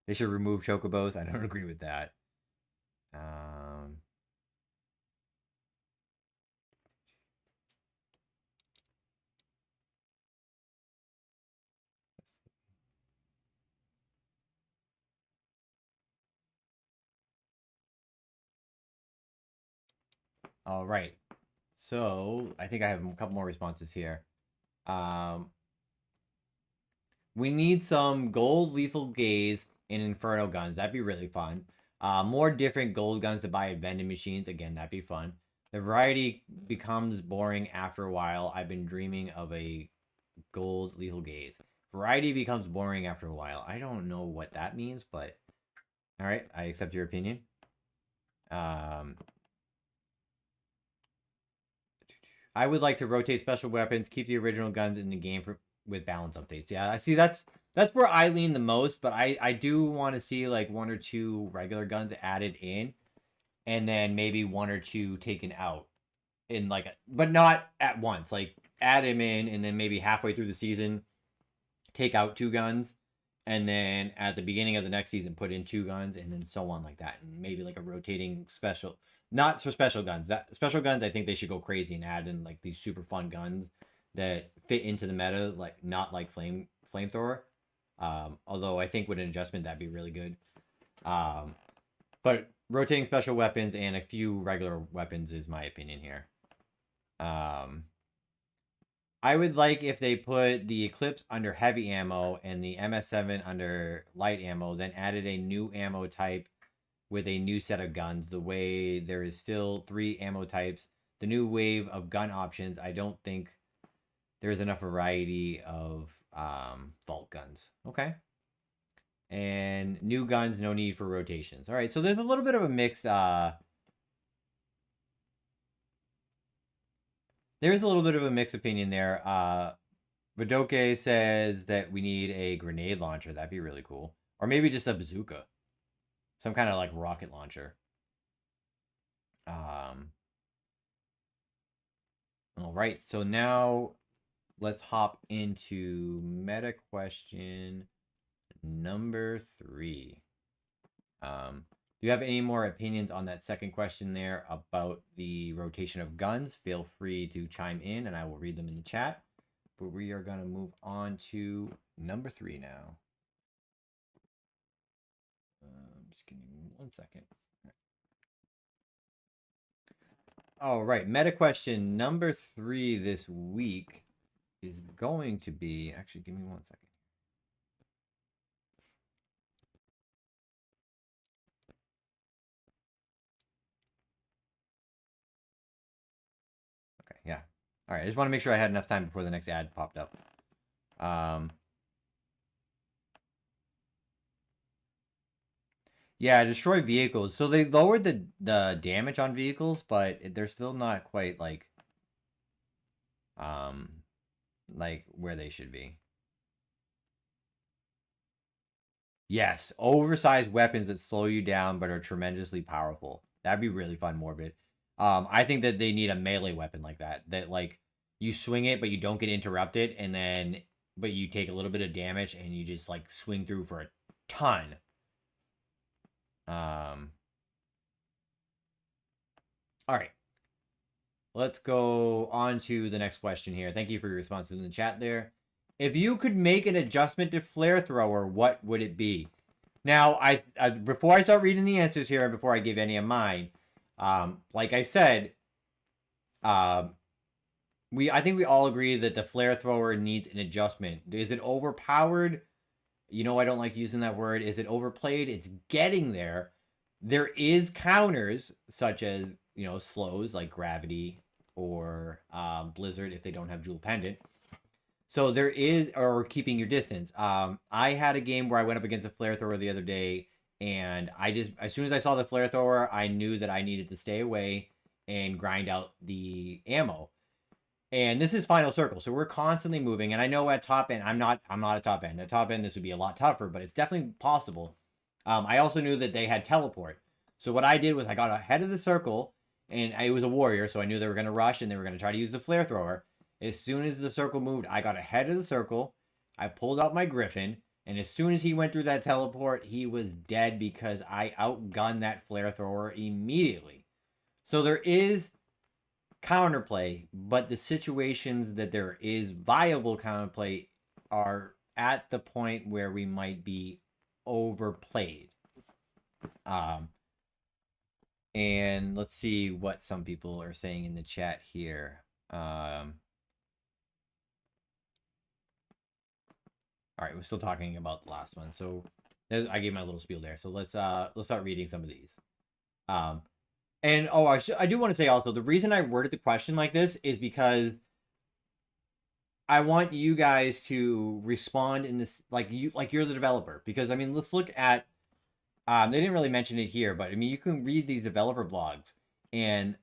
They should remove Chocobos. I don't agree with that. All right. So I think I have a couple more responses here. We need some gold lethal gaze and Inferno guns. That'd be really fun. More different gold guns to buy at vending machines. Again, that'd be fun. The variety becomes boring after a while. I've been dreaming of a gold lethal gaze. Variety becomes boring after a while. I don't know what that means, but all right, I accept your opinion. I would like to rotate special weapons, keep the original guns in the game with balance updates. Yeah, I see that's where I lean the most, but I do want to see like 1 or 2 regular guns added in, and then maybe 1 or 2 taken out in but not at once. Like add them in, and then maybe halfway through the season, take out 2 guns, and then at the beginning of the next season put in 2 guns, and then so on like that, and maybe like a rotating special. Not for special guns. That special guns, I think they should go crazy and add in like these super fun guns that fit into the meta, like not like flamethrower. Although I think with an adjustment that'd be really good. But rotating special weapons and a few regular weapons is my opinion here. I would like if they put the Eclipse under heavy ammo and the MS7 under light ammo, then added a new ammo type with a new set of guns. The way there is still 3 ammo types, the new wave of gun options, I don't think there's enough variety of vault guns. Okay. And new guns, no need for rotations. All right, so there's a little bit of a mix. There's a little bit of a mixed opinion there. Vidoke says that we need a grenade launcher. That'd be really cool. Or maybe just a bazooka. Some kind of like rocket launcher. All right, so now let's hop into meta question number 3. Do you have any more opinions on that second question there about the rotation of guns? Feel free to chime in and I will read them in the chat. But we are going to move on to number 3 now. Just give me 1 second. All right, meta question number 3 this week is going to be, actually give me 1 second. Okay, yeah. All right, I just want to make sure I had enough time before the next ad popped up. Yeah, destroy vehicles. So they lowered the damage on vehicles, but they're still not quite like where they should be. Yes, oversized weapons that slow you down but are tremendously powerful. That'd be really fun, Morbid. I think that they need a melee weapon like that. That like you swing it, but you don't get interrupted, but you take a little bit of damage and you just like swing through for a ton. All right. Let's go on to the next question here. Thank you for your responses in the chat there. If you could make an adjustment to flare thrower, what would it be? Now, I before I start reading the answers here and before I give any of mine, like I said, I think we all agree that the flare thrower needs an adjustment. Is it overpowered? You know, I don't like using that word. Is it overplayed? It's getting there. There is counters such as, you know, slows like gravity or blizzard if they don't have jewel pendant. So there is, or keeping your distance. I had a game where I went up against a flare thrower the other day, and I just, as soon as I saw the flare thrower, I knew that I needed to stay away and grind out the ammo. And this is final circle, so we're constantly moving. And I know at top end, I'm not at top end. At top end, this would be a lot tougher, but it's definitely possible. I also knew that they had teleport. So what I did was I got ahead of the circle, and it was a warrior, so I knew they were going to rush and they were going to try to use the flare thrower. As soon as the circle moved, I got ahead of the circle. I pulled out my Griffin, and as soon as he went through that teleport, he was dead because I outgunned that flare thrower immediately. So there is counterplay, but the situations that there is viable counterplay are at the point where we might be overplayed. And let's see what some people are saying in the chat here. All right, we're still talking about the last one. So I gave my little spiel there. So let's start reading some of these. And I do want to say also, the reason I worded the question like this is because I want you guys to respond in this like you're the developer. Because I mean, let's look at they didn't really mention it here, but I mean, you can read these developer blogs, and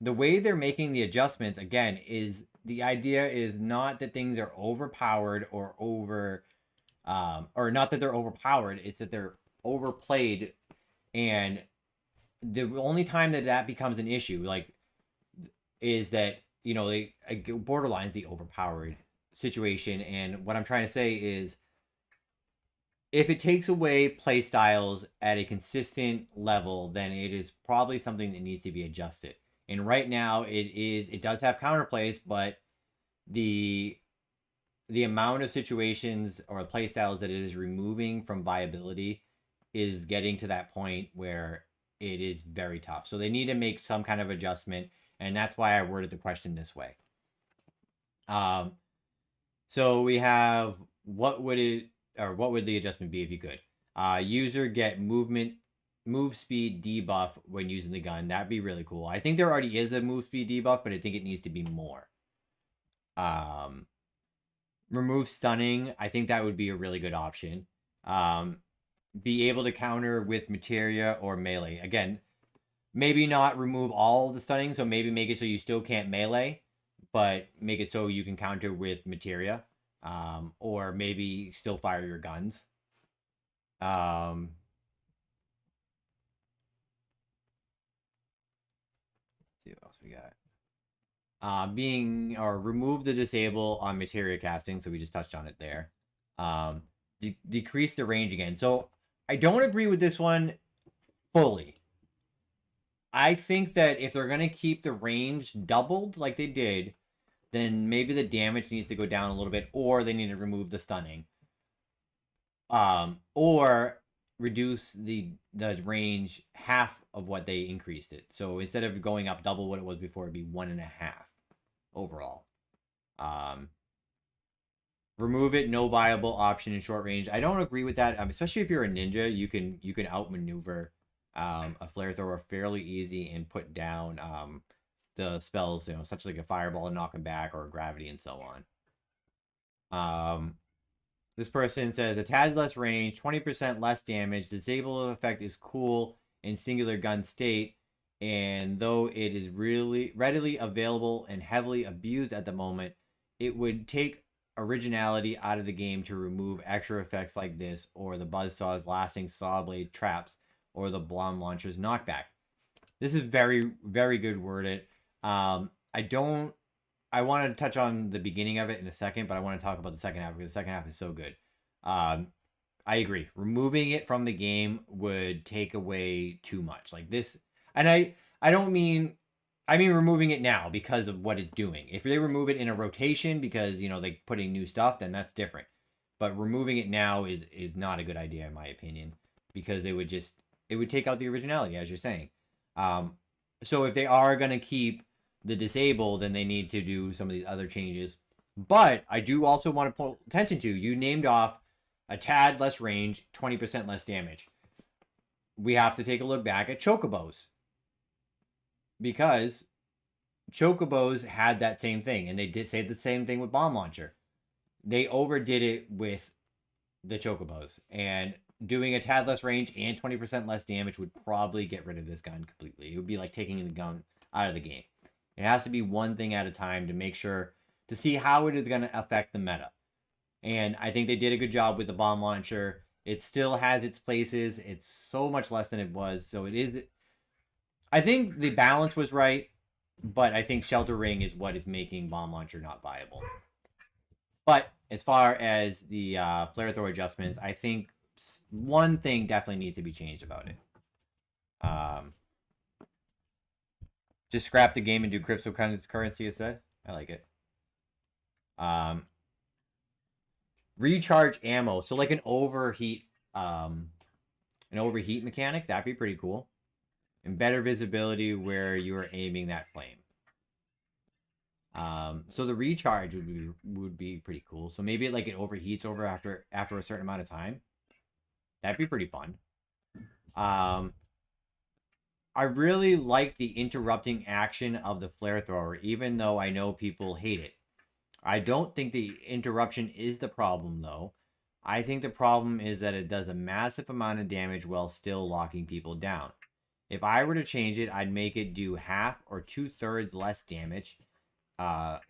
the way they're making the adjustments again is the idea is not that things are overpowered or or not that they're overpowered. It's that they're overplayed, and the only time that becomes an issue, like, is that, you know, they borderlines the overpowered situation. And what I'm trying to say is, if it takes away play styles at a consistent level, then it is probably something that needs to be adjusted. And right now, it does have counterplays, but the amount of situations or play styles that it is removing from viability is getting to that point where it is very tough. So they need to make some kind of adjustment, and that's why I worded the question this way. So we have, what would the adjustment be if you could? User get move speed debuff when using the gun. That'd be really cool. I think there already is a move speed debuff, but I think it needs to be more. Remove stunning. I think that would be a really good option. Be able to counter with materia or melee. Again, maybe not remove all the stunning, so maybe make it so you still can't melee, but make it so you can counter with materia. Or maybe still fire your guns. See what else we got. Remove the disable on materia casting, so we just touched on it there. Decrease the range again. So I don't agree with this one fully. I think that if they're going to keep the range doubled like they did, then maybe the damage needs to go down a little bit, or they need to remove the stunning. Or reduce the range half of what they increased it. So instead of going up double what it was before, it'd be 1.5 overall. Remove it, no viable option in short range. I don't agree with that, especially if you're a ninja. You can outmaneuver a flare thrower fairly easy and put down the spells, you know, such like a fireball and knock him back, or gravity and so on. This person says a tad less range, 20% less damage. Disable effect is cool in singular gun state, and though it is really readily available and heavily abused at the moment, it would take originality out of the game to remove extra effects like this, or the Buzzsaw's lasting saw blade traps, or the Bomb Launcher's knockback. This is very, very good worded. I want to touch on the beginning of it in a second, but I want to talk about the second half because the second half is so good. I agree. Removing it from the game would take away too much. Like this, and I don't mean I mean removing it now because of what it's doing. If they remove it in a rotation because they putting new stuff, then that's different. But removing it now is not a good idea in my opinion because it would take out the originality as you're saying. So if they are gonna keep the disable, then they need to do some of these other changes. But I do also want to pull attention to you named off a tad less range, 20% less damage. We have to take a look back at Chocobos. Because Chocobos had that same thing, and they did say the same thing with Bomb Launcher. They overdid it with the Chocobos, and doing a tad less range and 20% less damage would probably get rid of this gun completely. It would be like taking the gun out of the game. It has to be one thing at a time to make sure, to see how it is going to affect the meta. And I think they did a good job with the Bomb Launcher. It still has its places. It's so much less than it was. So it is... I think the balance was right, but I think Shelter Ring is what is making Bomb Launcher not viable. But as far as the flare thrower adjustments, I think one thing definitely needs to be changed about it. Just scrap the game and do cryptocurrency instead. I like it. Recharge ammo, so like an overheat mechanic. That'd be pretty cool. And better visibility where you are aiming that flame. So the recharge would be pretty cool. So maybe like it overheats after a certain amount of time. That'd be pretty fun. I really like the interrupting action of the flare thrower, even though I know people hate it. I don't think the interruption is the problem, though. I think the problem is that it does a massive amount of damage while still locking people down. If I were to change it, I'd make it do half or 2/3 less damage,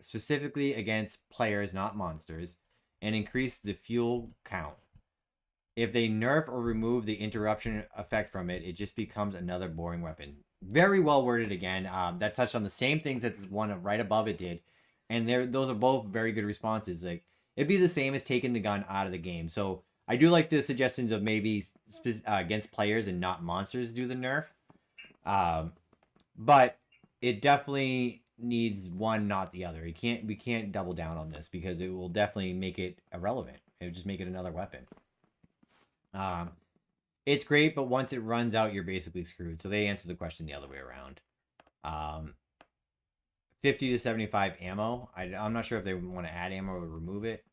specifically against players, not monsters, and increase the fuel count. If they nerf or remove the interruption effect from it, it just becomes another boring weapon. Very well worded again. That touched on the same things that this one right above it did. And those are both very good responses. Like, it'd be the same as taking the gun out of the game. So I do like the suggestions of maybe against players and not monsters do the nerf. But it definitely needs one, not the other. We can't double down on this because it will definitely make it irrelevant. It would just make it another weapon. It's great, but once it runs out, you're basically screwed. So they answer the question the other way around. 50 to 75 ammo. I'm not sure if they want to add ammo or remove it.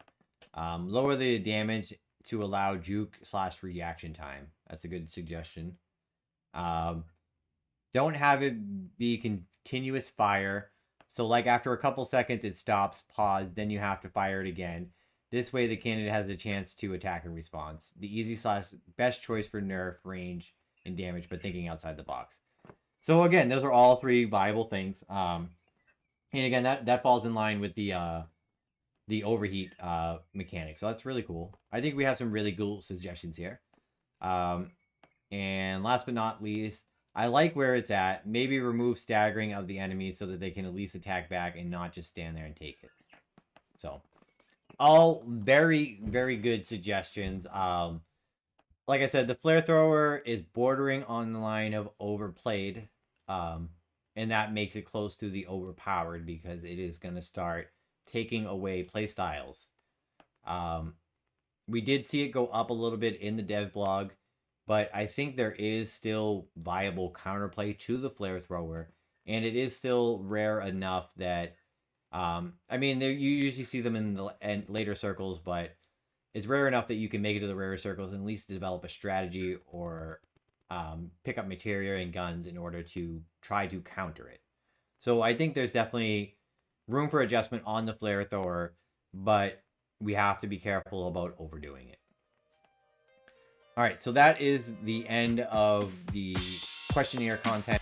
Lower the damage to allow juke/reaction time. That's a good suggestion. Don't have it be continuous fire. So like after a couple seconds, it stops, pause, then you have to fire it again. This way, the candidate has a chance to attack in response. The easy/best choice for nerf, range, and damage, but thinking outside the box. So again, those are all three viable things. And again, that falls in line with the overheat mechanic. So that's really cool. I think we have some really cool suggestions here. And last but not least, I like where it's at. Maybe remove staggering of the enemy so that they can at least attack back and not just stand there and take it. So, all very, very good suggestions. Like I said, the flare thrower is bordering on the line of overplayed. And that makes it close to the overpowered because it is going to start taking away playstyles. We did see it go up a little bit in the dev blog, but I think there is still viable counterplay to the flare thrower, and it is still rare enough that, I mean, you usually see them in the later circles, but it's rare enough that you can make it to the rarer circles and at least develop a strategy or pick up materia and guns in order to try to counter it. So I think there's definitely room for adjustment on the flare thrower, but we have to be careful about overdoing it. All right, so that is the end of the questionnaire content.